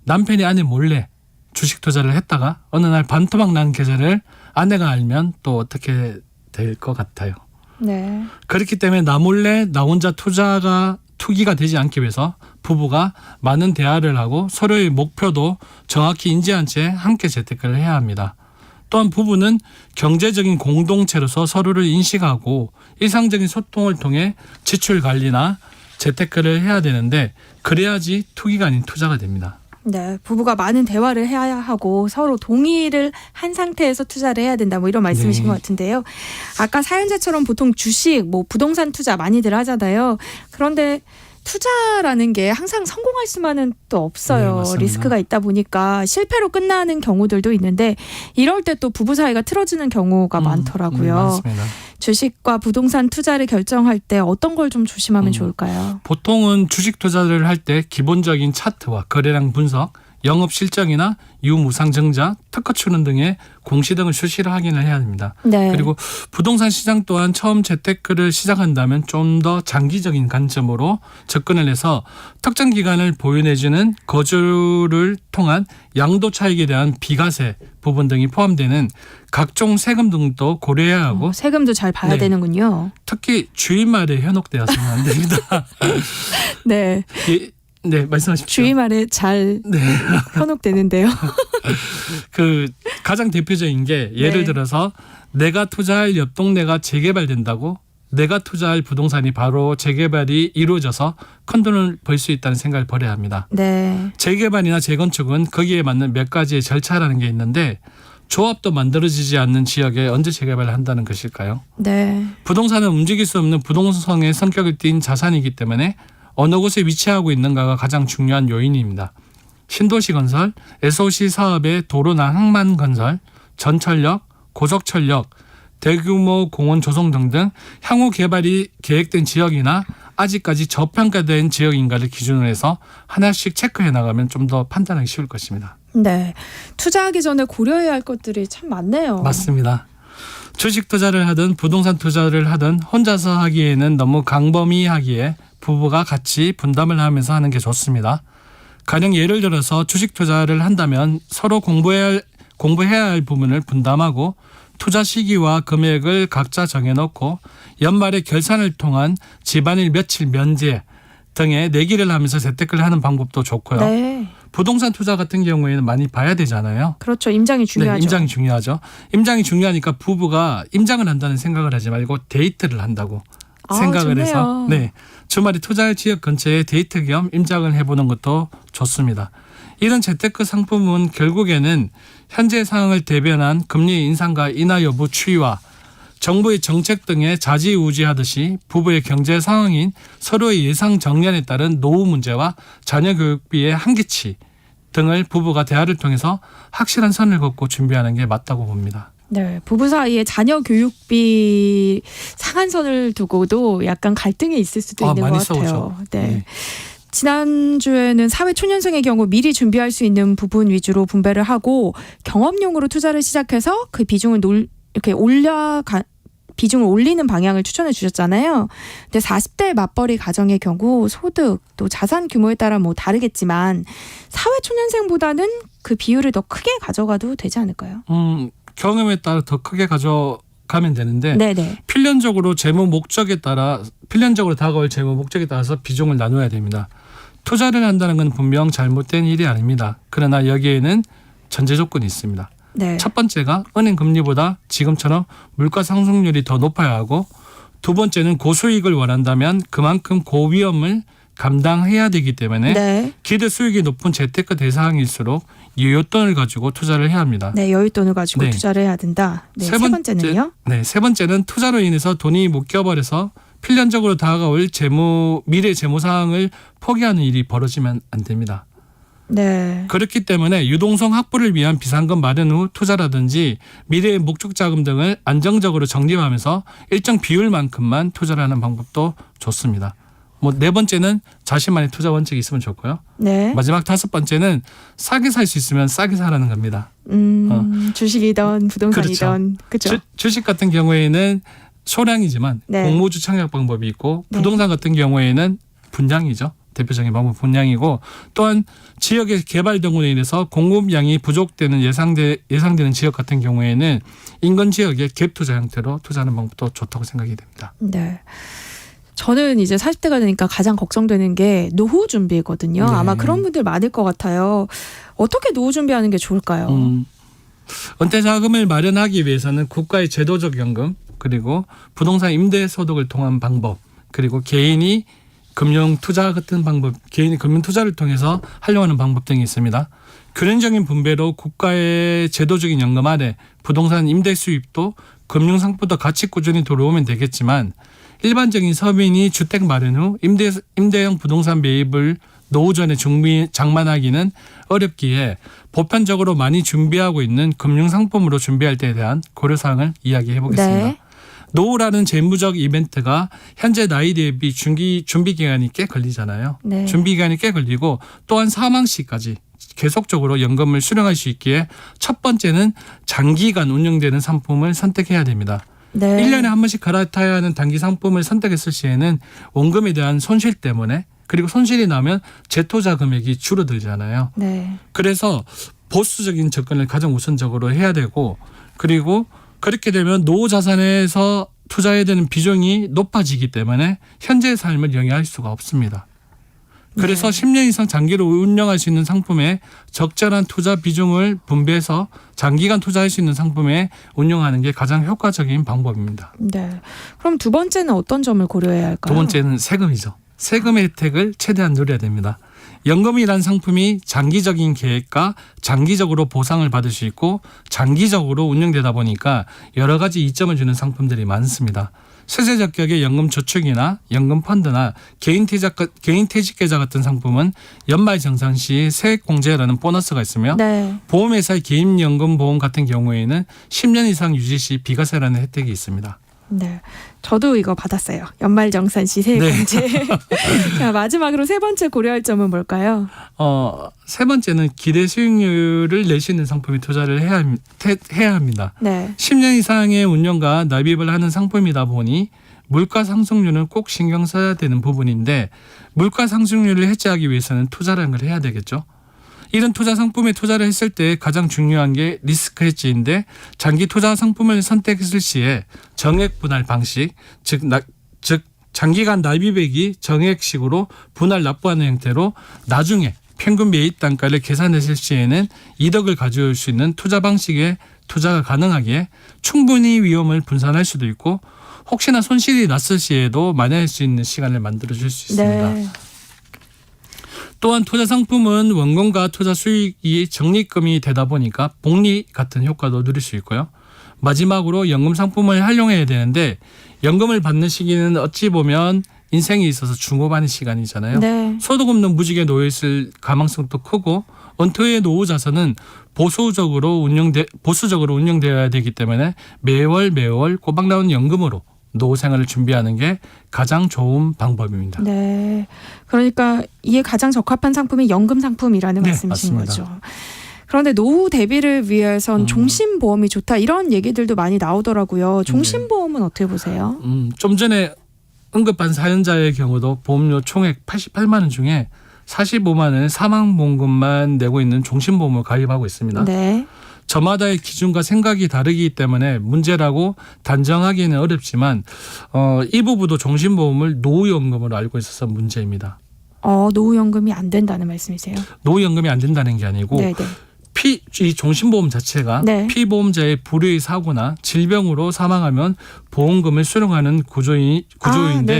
남편이 아내 몰래 주식 투자를 했다가 어느 날 반토막 난 계좌를 아내가 알면 또 어떻게 될 것 같아요. 네. 그렇기 때문에 나 몰래 나 혼자 투기가 되지 않기 위해서 부부가 많은 대화를 하고 서로의 목표도 정확히 인지한 채 함께 재테크를 해야 합니다. 또한 부부는 경제적인 공동체로서 서로를 인식하고 일상적인 소통을 통해 지출 관리나 재테크를 해야 되는데 그래야지 투기가 아닌 투자가 됩니다. 네, 부부가 많은 대화를 해야 하고 서로 동의를 한 상태에서 투자를 해야 된다. 뭐 이런 말씀이신 네. 것 같은데요. 아까 사연자처럼 보통 주식, 뭐 부동산 투자 많이들 하잖아요. 그런데 투자라는 게 항상 성공할 수만은 또 없어요. 네, 맞습니다. 리스크가 있다 보니까 실패로 끝나는 경우들도 있는데 이럴 때 또 부부 사이가 틀어지는 경우가 많더라고요. 맞습니다. 주식과 부동산 투자를 결정할 때 어떤 걸 좀 조심하면 좋을까요? 보통은 주식 투자를 할 때 기본적인 차트와 거래량 분석, 영업 실적이나 유무상증자, 특허 출원 등의 공시 등을 수시로 확인을 해야 됩니다. 네. 그리고 부동산 시장 또한 처음 재테크를 시작한다면 좀 더 장기적인 관점으로 접근을 해서 특정 기간을 보유내주는 거주를 통한 양도 차익에 대한 비과세 부분 등이 포함되는 각종 세금 등도 고려해야 하고 세금도 잘 봐야 네. 되는군요. 특히 주인말에 현혹되어서는 안 됩니다. 네. 네, 말씀하십시오. 주의말에 잘 네. 현혹되는데요. 그 가장 대표적인 게 예를 네. 들어서 내가 투자할 옆 동네가 재개발된다고 내가 투자할 부동산이 바로 재개발이 이루어져서 큰 돈을 벌 수 있다는 생각을 버려야 합니다. 네. 재개발이나 재건축은 거기에 맞는 몇 가지의 절차라는 게 있는데 조합도 만들어지지 않는 지역에 언제 재개발을 한다는 것일까요? 네. 부동산은 움직일 수 없는 부동성의 성격을 띈 자산이기 때문에 어느 곳에 위치하고 있는가가 가장 중요한 요인입니다. 신도시 건설, SOC 사업의 도로나 항만 건설, 전철역, 고속철역, 대규모 공원 조성 등등 향후 개발이 계획된 지역이나 아직까지 저평가된 지역인가를 기준으로 해서 하나씩 체크해 나가면 좀 더 판단하기 쉬울 것입니다. 네. 투자하기 전에 고려해야 할 것들이 참 많네요. 맞습니다. 주식 투자를 하든 부동산 투자를 하든 혼자서 하기에는 너무 광범위하기에 부부가 같이 분담을 하면서 하는 게 좋습니다. 가령 예를 들어서 주식 투자를 한다면 서로 공부해야 할 부분을 분담하고 투자 시기와 금액을 각자 정해놓고 연말에 결산을 통한 집안일 며칠 면제 등의 내기를 하면서 재테크를 하는 방법도 좋고요. 네. 부동산 투자 같은 경우에는 많이 봐야 되잖아요. 그렇죠. 임장이 중요하죠. 네, 임장이 중요하죠. 임장이 중요하니까 부부가 임장을 한다는 생각을 하지 말고 데이트를 한다고 생각을 좋네요. 해서 네, 주말에 투자할 지역 근처에 데이트 겸 임장을 해보는 것도 좋습니다. 이런 재테크 상품은 결국에는 현재 상황을 대변한 금리 인상과 인하 여부 추이와 정부의 정책 등에 좌지우지하듯이 부부의 경제 상황인 서로의 예상 정년에 따른 노후 문제와 자녀 교육비의 한계치 등을 부부가 대화를 통해서 확실한 선을 긋고 준비하는 게 맞다고 봅니다. 네, 부부 사이에 자녀 교육비 상한선을 두고도 약간 갈등이 있을 수도 있는 많이 것 같아요. 싸우죠. 네. 네. 지난주에는 사회초년생의 경우 미리 준비할 수 있는 부분 위주로 분배를 하고 경험용으로 투자를 시작해서 그 비중을 이렇게 비중을 올리는 방향을 추천해 주셨잖아요. 근데 40대 맞벌이 가정의 경우 소득 또 자산 규모에 따라 뭐 다르겠지만 사회초년생보다는 그 비율을 더 크게 가져가도 되지 않을까요? 경험에 따라 더 크게 가져가면 되는데 네네. 필연적으로 다가올 재무 목적에 따라서 비중을 나눠야 됩니다. 투자를 한다는 건 분명 잘못된 일이 아닙니다. 그러나 여기에는 전제 조건이 있습니다. 네. 첫 번째가 은행 금리보다 지금처럼 물가 상승률이 더 높아야 하고 두 번째는 고수익을 원한다면 그만큼 고위험을 감당해야 되기 때문에 네. 기대 수익이 높은 재테크 대상일수록 여윳돈을 가지고 투자를 해야 합니다. 네, 여윳돈을 가지고 네. 투자를 해야 된다. 네, 세 번째는요? 세 번째는 투자로 인해서 돈이 묶여버려서 필연적으로 다가올 미래 재무 상황을 포기하는 일이 벌어지면 안 됩니다. 네. 그렇기 때문에 유동성 확보를 위한 비상금 마련 후 투자라든지 미래의 목적 자금 등을 안정적으로 적립하면서 일정 비율만큼만 투자를 하는 방법도 좋습니다. 뭐 네 번째는 자신만의 투자 원칙이 있으면 좋고요. 네. 마지막 다섯 번째는 싸게 살 수 있으면 싸게 사라는 겁니다. 주식이든 부동산이든 그렇죠. 주식 같은 경우에는 소량이지만 네. 공모주 청약 방법이 있고 네. 부동산 같은 경우에는 분양이죠. 대표적인 방법 분양이고 또한 지역의 개발 등으로 인해서 공급량이 부족되는 예상되는 지역 같은 경우에는 인근 지역의 갭 투자 형태로 투자하는 방법도 좋다고 생각이 됩니다. 네. 저는 이제 40대가 되니까 가장 걱정되는 게 노후 준비거든요. 네. 아마 그런 분들 많을 것 같아요. 어떻게 노후 준비하는 게 좋을까요? 은퇴 자금을 마련하기 위해서는 국가의 제도적 연금 그리고 부동산 임대 소득을 통한 방법 그리고 개인이 금융 투자 같은 방법, 개인이 금융 투자를 통해서 하려고 하는 방법 등이 있습니다. 균형적인 분배로 국가의 제도적인 연금 아래 부동산 임대 수입도 금융 상품도 같이 꾸준히 들어오면 되겠지만 일반적인 서민이 주택 마련 후 임대형 부동산 매입을 노후 전에 장만하기는 어렵기에 보편적으로 많이 준비하고 있는 금융 상품으로 준비할 때에 대한 고려사항을 이야기해 보겠습니다. 네. 노후라는 재무적 이벤트가 현재 나이 대비 준비 기간이 꽤 걸리잖아요. 네. 준비 기간이 꽤 걸리고 또한 사망 시까지 계속적으로 연금을 수령할 수 있기에 첫 번째는 장기간 운영되는 상품을 선택해야 됩니다. 네. 1년에 한 번씩 갈아타야 하는 단기 상품을 선택했을 시에는 원금에 대한 손실 때문에 그리고 손실이 나면 재투자 금액이 줄어들잖아요. 네. 그래서 보수적인 접근을 가장 우선적으로 해야 되고 그리고 그렇게 되면 노후 자산에서 투자해야 되는 비중이 높아지기 때문에 현재의 삶을 영위할 수가 없습니다. 그래서 10년 이상 장기로 운영할 수 있는 상품에 적절한 투자 비중을 분배해서 장기간 투자할 수 있는 상품에 운영하는 게 가장 효과적인 방법입니다. 네. 그럼 두 번째는 어떤 점을 고려해야 할까요? 두 번째는 세금이죠. 세금 혜택을 최대한 누려야 됩니다. 연금이란 상품이 장기적인 계획과 장기적으로 보상을 받을 수 있고 장기적으로 운영되다 보니까 여러 가지 이점을 주는 상품들이 많습니다. 세제 적격의 연금 저축이나 연금 펀드나 개인 퇴직계좌 같은 상품은 연말 정산 시 세액 공제라는 보너스가 있으며 네. 보험회사의 개인연금보험 같은 경우에는 10년 이상 유지 시 비과세라는 혜택이 있습니다. 네. 저도 이거 받았어요. 연말정산 시 세액공제. 네. 자, 마지막으로 세 번째 고려할 점은 뭘까요? 세 번째는 기대 수익률을 낼 수 있는 상품에 투자를 해야 합니다. 네. 10년 이상의 운영과 납입을 하는 상품이다 보니 물가 상승률은 꼭 신경 써야 되는 부분인데 물가 상승률을 해지하기 위해서는 투자라는 걸 해야 되겠죠. 이런 투자 상품에 투자를 했을 때 가장 중요한 게 리스크 헤지인데 장기 투자 상품을 선택했을 시에 정액 분할 방식, 즉 장기간 납입액이 정액식으로 분할 납부하는 형태로 나중에 평균 매입 단가를 계산했을 시에는 이득을 가져올 수 있는 투자 방식의 투자가 가능하기에 충분히 위험을 분산할 수도 있고 혹시나 손실이 났을 시에도 만회할 수 있는 시간을 만들어줄 수 있습니다. 네. 또한 투자 상품은 원금과 투자 수익이 적립금이 되다 보니까 복리 같은 효과도 누릴 수 있고요. 마지막으로 연금 상품을 활용해야 되는데 연금을 받는 시기는 어찌 보면 인생에 있어서 중후반의 시간이잖아요. 네. 소득 없는 무직에 놓여 있을 가망성도 크고 은퇴 후의 노후 자산은 보수적으로 운영되어야 되기 때문에 매월 꼬박 나오는 연금으로 노후 생활을 준비하는 게 가장 좋은 방법입니다. 네. 그러니까 이에 가장 적합한 상품이 연금 상품이라는 네, 말씀이신 맞습니다. 거죠. 그런데 노후 대비를 위해선 종신보험이 좋다 이런 얘기들도 많이 나오더라고요. 종신보험은 어떻게 보세요? 좀 전에 언급한 사연자의 경우도 보험료 총액 88만 원 중에 45만 원의 사망보험금만 내고 있는 종신보험을 가입하고 있습니다. 네. 저마다의 기준과 생각이 다르기 때문에 문제라고 단정하기는 어렵지만 이 부부도 종신보험을 노후연금으로 알고 있어서 문제입니다. 노후연금이 안 된다는 말씀이세요? 노후연금이 안 된다는 게 아니고 네네. 이 종신보험 자체가 네. 피보험자의 불의의 사고나 질병으로 사망하면 보험금을 수령하는 구조인데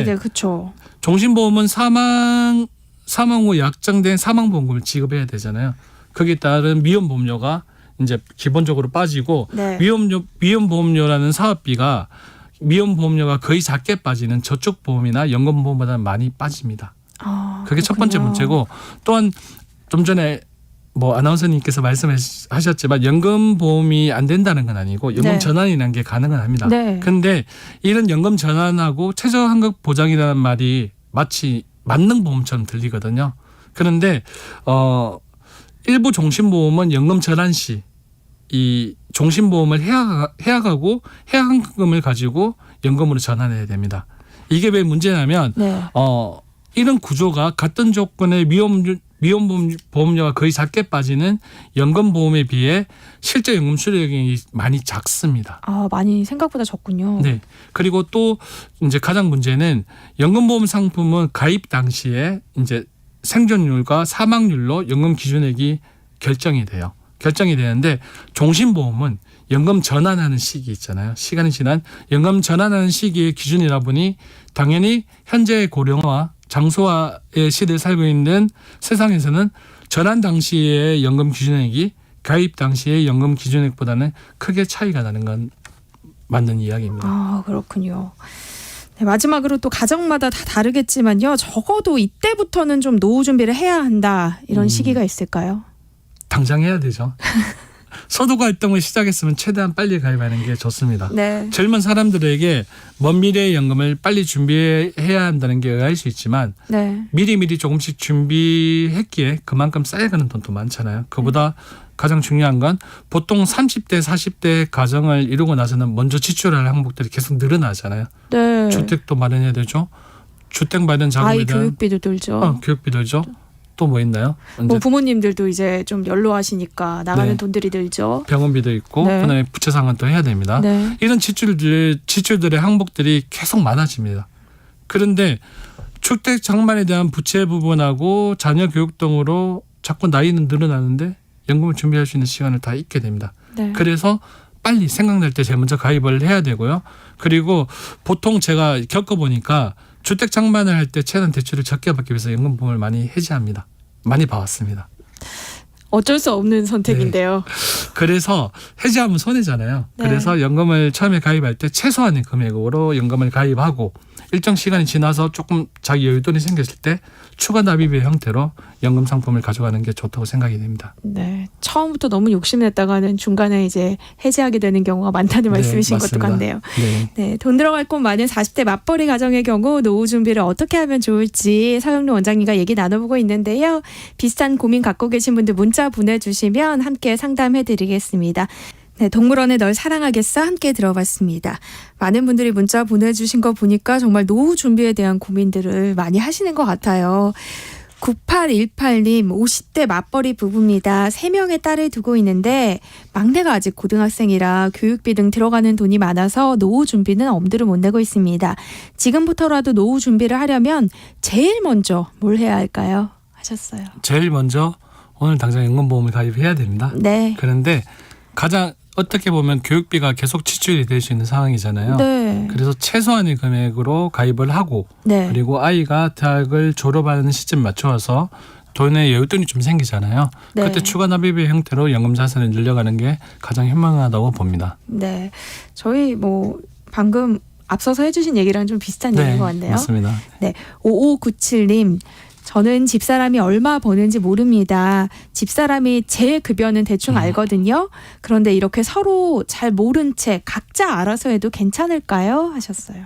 네네, 그렇죠. 종신보험은 사망 후 약정된 사망보험금을 지급해야 되잖아요. 거기에 따른 미연보험료가 이제 기본적으로 빠지고 네. 미연보험료라는 사업비가 미연보험료가 거의 작게 빠지는 저축보험이나 연금보험보다는 많이 빠집니다. 그게 첫 번째 문제고 또한 좀 전에 아나운서님께서 말씀하셨지만 연금보험이 안 된다는 건 아니고 연금 네. 전환이라는 게 가능은 합니다. 네. 그런데 이런 연금 전환하고 최저한급 보장이라는 말이 마치 만능보험처럼 들리거든요. 그런데 일부 종신보험은 연금 전환 시 이 종신보험을 해약하고 해약금을 가지고 연금으로 전환해야 됩니다. 이게 왜 문제냐면 네. 이런 구조가 같은 조건의 위험보험료가 거의 작게 빠지는 연금보험에 비해 실제 연금 수령액이 많이 작습니다. 아, 많이 생각보다 적군요. 네. 그리고 또 이제 가장 문제는 연금보험 상품은 가입 당시에 이제 생존율과 사망률로 연금 기준액이 결정이 되는데 종신보험은 연금 전환하는 시기 있잖아요. 시간이 지난 연금 전환하는 시기의 기준이다 보니 당연히 현재의 고령화, 장소화의 시대에 살고 있는 세상에서는 전환 당시의 연금 기준액이 가입 당시의 연금 기준액보다는 크게 차이가 나는 건 맞는 이야기입니다. 아, 그렇군요. 네, 마지막으로 또 가정마다 다 다르겠지만요. 적어도 이때부터는 좀 노후 준비를 해야 한다. 이런 시기가 있을까요? 당장 해야 되죠. 소득 활동을 시작했으면 최대한 빨리 가입하는 게 좋습니다. 네. 젊은 사람들에게 먼 미래의 연금을 빨리 준비해야 한다는 게 의아할 수 있지만 네. 미리미리 조금씩 준비했기에 그만큼 쌓여가는 돈도 많잖아요. 그보다 가장 중요한 건 보통 30대, 40대 가정을 이루고 나서는 먼저 지출할 항목들이 계속 늘어나잖아요. 네. 주택도 마련해야 되죠. 주택 마련 자금에 아이 대한 교육비도 들죠. 교육비 들죠. 또 뭐 있나요? 뭐 부모님들도 이제 좀 연로하시니까 나가는 네. 돈들이 들죠. 병원비도 있고 네. 그다음에 부채 상환도 해야 됩니다. 네. 이런 지출들의 항목들이 계속 많아집니다. 그런데 주택 장만에 대한 부채 부분하고 자녀 교육 등으로 자꾸 나이는 늘어나는데 연금을 준비할 수 있는 시간을 다 잊게 됩니다. 네. 그래서 빨리 생각날 때 제일 먼저 가입을 해야 되고요. 그리고 보통 제가 겪어보니까 주택 장만을 할 때 최대한 대출을 적게 받기 위해서 연금보험을 많이 해지합니다. 많이 봐왔습니다. 어쩔 수 없는 선택인데요. 그래서 해지하면 손해잖아요. 네. 그래서 연금을 처음에 가입할 때 최소한의 금액으로 연금을 가입하고 일정 시간이 지나서 조금 자기 여유돈이 생겼을 때 추가 납입의 형태로 연금 상품을 가져가는 게 좋다고 생각이 됩니다. 네. 처음부터 너무 욕심냈다가는 중간에 이제 해지하게 되는 경우가 많다는 말씀이신 것도 맞습니다. 같네요. 네. 네, 돈 들어갈 곳 많은 40대 맞벌이 가정의 경우 노후 준비를 어떻게 하면 좋을지 서영로 원장님과 얘기 나눠보고 있는데요. 비슷한 고민 갖고 계신 분들 문자 보내주시면 함께 상담해드리겠습니다. 네, 동물원에 널 사랑하겠어 함께 들어봤습니다. 많은 분들이 문자 보내주신 거 보니까 정말 노후 준비에 대한 고민들을 많이 하시는 것 같아요. 9818님 50대 맞벌이 부부입니다. 3명의 딸을 두고 있는데 막내가 아직 고등학생이라 교육비 등 들어가는 돈이 많아서 노후 준비는 엄두를 못 내고 있습니다. 지금부터라도 노후 준비를 하려면 제일 먼저 뭘 해야 할까요? 하셨어요. 제일 먼저 오늘 당장 연금보험을 가입해야 됩니다. 네. 그런데 가장 어떻게 보면 교육비가 계속 지출이 될 수 있는 상황이잖아요. 네. 그래서 최소한의 금액으로 가입을 하고 네. 그리고 아이가 대학을 졸업하는 시점 맞춰서 돈에 여윳돈이 좀 생기잖아요. 네. 그때 추가 납입의 형태로 연금 자산을 늘려가는 게 가장 현명하다고 봅니다. 네. 저희 뭐 방금 앞서서 해주신 얘기랑 좀 비슷한 얘기인 것 같네요. 맞습니다. 네. 5597님. 저는 집사람이 얼마 버는지 모릅니다. 집사람이 제 급여는 대충 알거든요. 그런데 이렇게 서로 잘 모른 채 각자 알아서 해도 괜찮을까요? 하셨어요.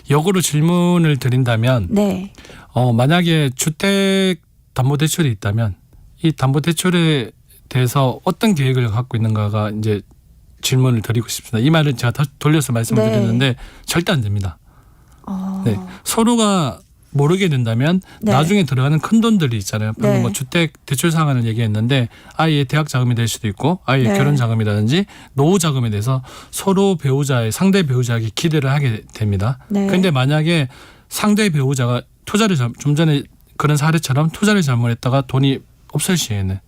역으로 질문을 드린다면 네. 만약에 주택담보대출이 있다면 이 담보대출에 대해서 어떤 계획을 갖고 있는가가 이제 질문을 드리고 싶습니다. 이 말을 제가 다시 돌려서 말씀을 드렸는데 절대 안 됩니다. 네. 서로가 모르게 된다면 네. 나중에 들어가는 큰 돈들이 있잖아요. 방금 네. 뭐 주택 대출 상환을 얘기했는데 아이의 대학 자금이 될 수도 있고 아이의 네. 결혼 자금이라든지 노후 자금에 대해서 서로 배우자의 상대 배우자에게 기대를 하게 됩니다. 네. 그런데 만약에 상대 배우자가 투자를 좀 전에 그런 사례처럼 투자를 잘못했다가 돈이 없을 시에는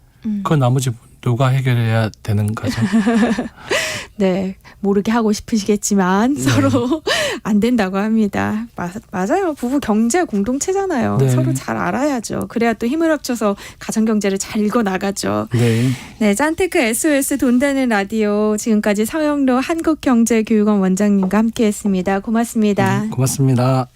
그 나머지 누가 해결해야 되는 거죠. 네. 모르게 하고 싶으시겠지만 서로 안 된다고 합니다. 맞아요. 부부 경제 공동체잖아요. 네. 서로 잘 알아야죠. 그래야 또 힘을 합쳐서 가정 경제를 잘 읽어 나가죠. 네. 네, 짠테크 SOS 돈 되는 라디오 지금까지 서영로 한국경제교육원 원장님과 함께했습니다. 고맙습니다. 고맙습니다.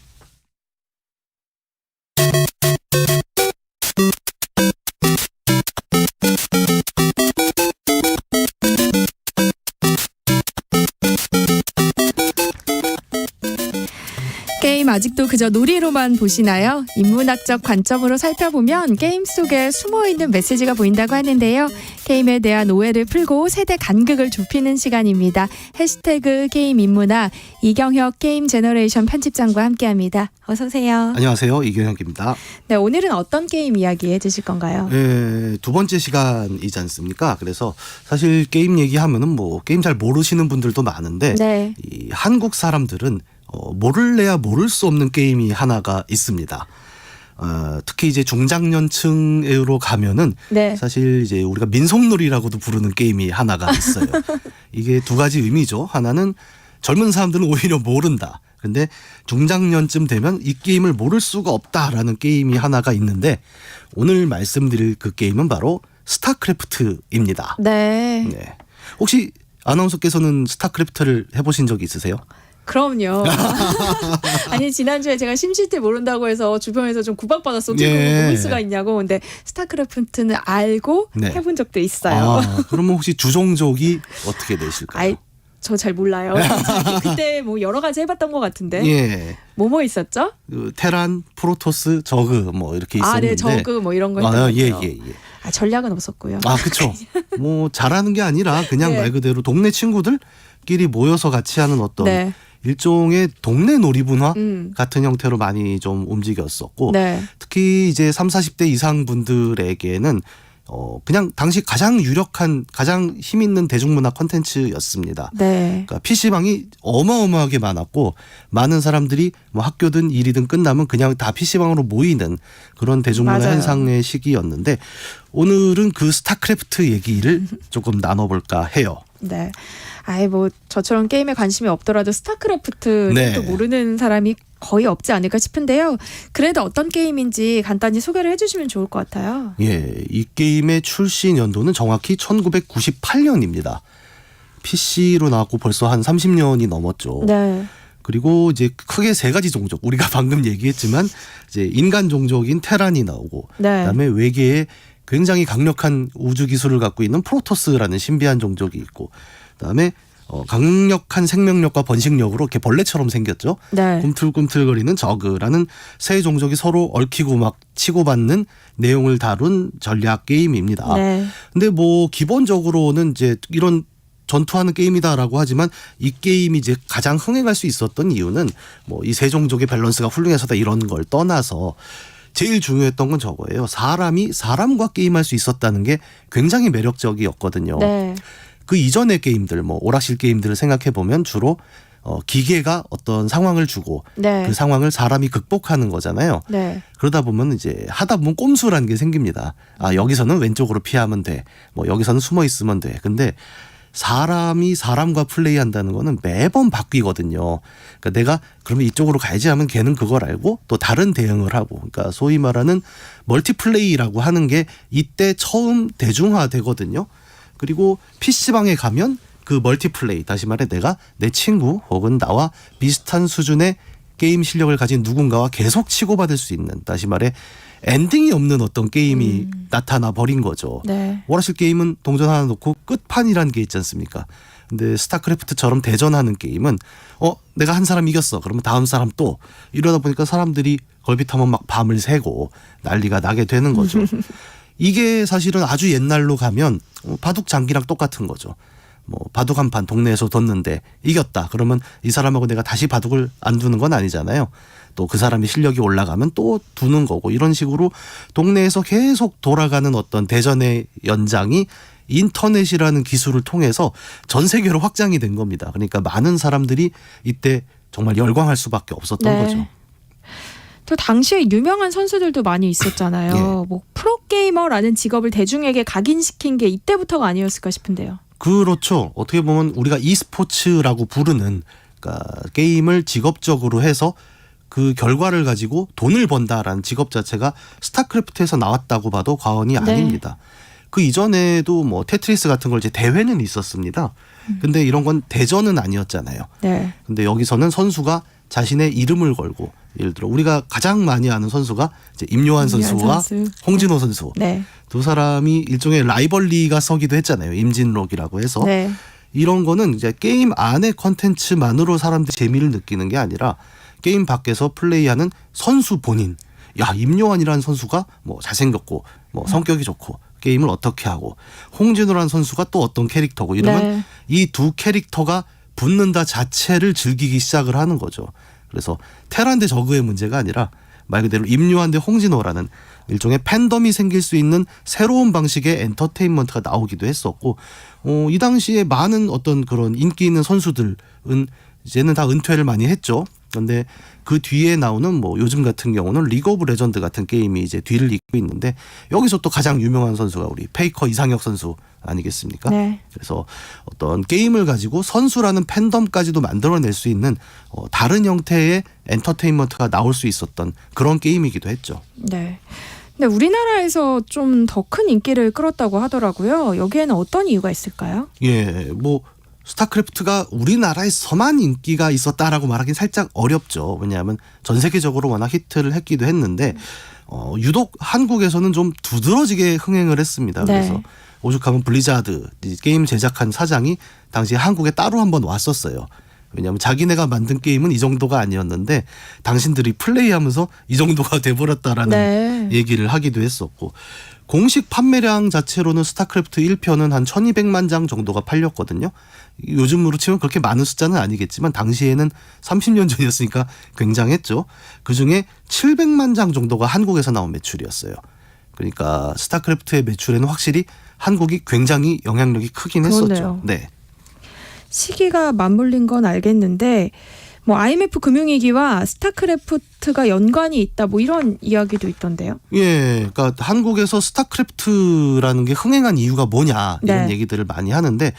게임 게임 아직도 그저 놀이로만 보시나요? 인문학적 관점으로 살펴보면 게임 속에 숨어있는 메시지가 보인다고 하는데요. 게임에 대한 오해를 풀고 세대 간극을 좁히는 시간입니다. 해시태그 게임 인문학 이경혁 게임 제너레이션 편집장과 함께합니다. 어서 오세요. 안녕하세요. 이경혁입니다. 네, 오늘은 어떤 게임 이야기 해주실 건가요? 네, 두 번째 시간이지 않습니까? 그래서 사실 게임 얘기하면은 뭐 게임 잘 모르시는 분들도 많은데 네. 이 한국 사람들은 모를래야 모를 수 없는 게임이 하나가 있습니다. 특히 이제 중장년층으로 가면은 네. 사실 이제 우리가 민속놀이라고도 부르는 게임이 하나가 있어요. 이게 두 가지 의미죠. 하나는 젊은 사람들은 오히려 모른다. 근데 중장년쯤 되면 이 게임을 모를 수가 없다라는 게임이 하나가 있는데 오늘 말씀드릴 그 게임은 바로 스타크래프트입니다. 네. 네. 혹시 아나운서께서는 스타크래프트를 해보신 적이 있으세요? 그럼요. 아니 지난주에 제가 심시티 모른다고 해서 주변에서 좀 구박받았어. 어떻게 예. 모를 수가 있냐고. 근데 스타크래프트는 알고 네. 해본 적도 있어요. 그러면 혹시 주종족이 어떻게 되실까요? 저 잘 몰라요. 그때 뭐 여러 가지 해봤던 것 같은데. 예. 뭐뭐 있었죠? 그 테란, 프로토스, 저그 뭐 이렇게 있었는데. 네, 저그 뭐 이런 거 했던 것 예. 같아요. 전략은 없었고요. 그렇죠. 뭐 잘하는 게 아니라 그냥 네. 말 그대로 동네 친구들끼리 모여서 같이 하는 어떤 네. 일종의 동네 놀이문화 같은 형태로 많이 좀 움직였었고 네. 특히 이제 30, 40대 이상 분들에게는 그냥 당시 가장 유력한 가장 힘 있는 대중문화 콘텐츠였습니다. 네. 그러니까 PC방이 어마어마하게 많았고 많은 사람들이 뭐 학교든 일이든 끝나면 그냥 다 PC방으로 모이는 그런 대중문화 맞아요. 현상의 시기였는데 오늘은 그 스타크래프트 얘기를 조금 나눠볼까 해요. 네. 뭐 저처럼 게임에 관심이 없더라도 스타크래프트는 네. 또 모르는 사람이 거의 없지 않을까 싶은데요. 그래도 어떤 게임인지 간단히 소개를 해주시면 좋을 것 같아요. 예, 이 게임의 출시 연도는 정확히 1998년입니다. PC로 나왔고 벌써 한 30년이 넘었죠. 네. 그리고 이제 크게 세 가지 종족, 우리가 방금 얘기했지만 이제 인간 종족인 테란이 나오고 네. 그다음에 외계에 굉장히 강력한 우주 기술을 갖고 있는 프로토스라는 신비한 종족이 있고 그다음에 강력한 생명력과 번식력으로 이렇게 벌레처럼 생겼죠. 네. 꿈틀꿈틀거리는 저그라는 세 종족이 서로 얽히고 막 치고받는 내용을 다룬 전략 게임입니다. 네. 근데 뭐 기본적으로는 이제 이런 전투하는 게임이다라고 하지만 이 게임이 이제 가장 흥행할 수 있었던 이유는 뭐 이 세 종족의 밸런스가 훌륭해서다 이런 걸 떠나서 제일 중요했던 건 저거예요. 사람이 사람과 게임할 수 있었다는 게 굉장히 매력적이었거든요. 네. 그 이전의 게임들, 뭐 오락실 게임들을 생각해 보면 주로 기계가 어떤 상황을 주고 네. 그 상황을 사람이 극복하는 거잖아요. 네. 그러다 보면 이제 하다 보면 꼼수라는 게 생깁니다. 여기서는 왼쪽으로 피하면 돼. 뭐 여기서는 숨어 있으면 돼. 근데 사람이 사람과 플레이한다는 거는 매번 바뀌거든요. 그러니까 내가 그러면 이쪽으로 가야지 하면 걔는 그걸 알고 또 다른 대응을 하고, 그러니까 소위 말하는 멀티플레이라고 하는 게 이때 처음 대중화되거든요. 그리고 PC방에 가면 그 멀티플레이, 다시 말해 내가 내 친구 혹은 나와 비슷한 수준의 게임 실력을 가진 누군가와 계속 치고받을 수 있는, 다시 말해 엔딩이 없는 어떤 게임이 나타나 버린 거죠. 네. 오락실 게임은 동전 하나 놓고 끝판이라는 게 있지 않습니까? 근데 스타크래프트처럼 대전하는 게임은 내가 한 사람 이겼어. 그러면 다음 사람 또 이러다 보니까 사람들이 걸핏하면 막 밤을 새고 난리가 나게 되는 거죠. 이게 사실은 아주 옛날로 가면 바둑 장기랑 똑같은 거죠. 뭐 바둑 한 판 동네에서 뒀는데 이겼다. 그러면 이 사람하고 내가 다시 바둑을 안 두는 건 아니잖아요. 또 그 사람이 실력이 올라가면 또 두는 거고, 이런 식으로 동네에서 계속 돌아가는 어떤 대전의 연장이 인터넷이라는 기술을 통해서 전 세계로 확장이 된 겁니다. 그러니까 많은 사람들이 이때 정말 열광할 수밖에 없었던 네. 거죠. 또 당시에 유명한 선수들도 많이 있었잖아요. 예. 뭐 프로게이머라는 직업을 대중에게 각인시킨 게 이때부터가 아니었을까 싶은데요. 그렇죠. 어떻게 보면 우리가 e스포츠라고 부르는, 그러니까 게임을 직업적으로 해서 그 결과를 가지고 돈을 번다라는 직업 자체가 스타크래프트에서 나왔다고 봐도 과언이 네. 아닙니다. 그 이전에도 뭐 테트리스 같은 걸 이제 대회는 있었습니다. 근데 이런 건 대전은 아니었잖아요. 네. 근데 여기서는 선수가 자신의 이름을 걸고, 예를 들어 우리가 가장 많이 아는 선수가 이제 임요한 선수와 선수. 홍진호 선수. 네. 두 사람이 일종의 라이벌리가 서기도 했잖아요. 임진록이라고 해서. 네. 이런 거는 이제 게임 안의 컨텐츠만으로 사람들이 재미를 느끼는 게 아니라 게임 밖에서 플레이하는 선수 본인. 야, 임요환이라는 선수가 뭐 잘생겼고 뭐 성격이 좋고 게임을 어떻게 하고 홍진호라는 선수가 또 어떤 캐릭터고 이러면 네. 이 두 캐릭터가 붙는다 자체를 즐기기 시작을 하는 거죠. 그래서 테란 대 저그의 문제가 아니라 말 그대로 임요환 대 홍진호라는 일종의 팬덤이 생길 수 있는 새로운 방식의 엔터테인먼트가 나오기도 했었고 이 당시에 많은 어떤 그런 인기 있는 선수들은 이제는 다 은퇴를 많이 했죠. 그런데 그 뒤에 나오는 뭐 요즘 같은 경우는 리그 오브 레전드 같은 게임이 이제 뒤를 잇고 있는데 여기서 또 가장 유명한 선수가 우리 페이커 이상혁 선수 아니겠습니까? 네. 그래서 어떤 게임을 가지고 선수라는 팬덤까지도 만들어낼 수 있는 다른 형태의 엔터테인먼트가 나올 수 있었던 그런 게임이기도 했죠. 네. 근데 우리나라에서 좀 더 큰 인기를 끌었다고 하더라고요. 여기에는 어떤 이유가 있을까요? 예, 뭐 스타크래프트가 우리나라에서만 인기가 있었다라고 말하기는 살짝 어렵죠. 왜냐하면 전 세계적으로 워낙 히트를 했기도 했는데 유독 한국에서는 좀 두드러지게 흥행을 했습니다. 네. 그래서 오죽하면 블리자드 게임 제작한 사장이 당시에 한국에 따로 한번 왔었어요. 왜냐하면 자기네가 만든 게임은 이 정도가 아니었는데 당신들이 플레이하면서 이 정도가 돼버렸다라는 네. 얘기를 하기도 했었고 공식 판매량 자체로는 스타크래프트 1편은 한 1200만 장 정도가 팔렸거든요. 요즘으로 치면 그렇게 많은 숫자는 아니겠지만 당시에는 30년 전이었으니까 굉장했죠. 그중에 700만 장 정도가 한국에서 나온 매출이었어요. 그러니까 스타크래프트의 매출에는 확실히 한국이 굉장히 영향력이 크긴 했었죠. 그러네요. 네. 시기가 맞물린 건 알겠는데 뭐 IMF 금융위기와 스타크래프트가 연관이 있다 뭐 이런 이야기도 있던데요. 예, 그러니까 한국에서 스타크래프트라는 게 흥행한 이유가 뭐냐 이런 네. 얘기들을 많이 하는데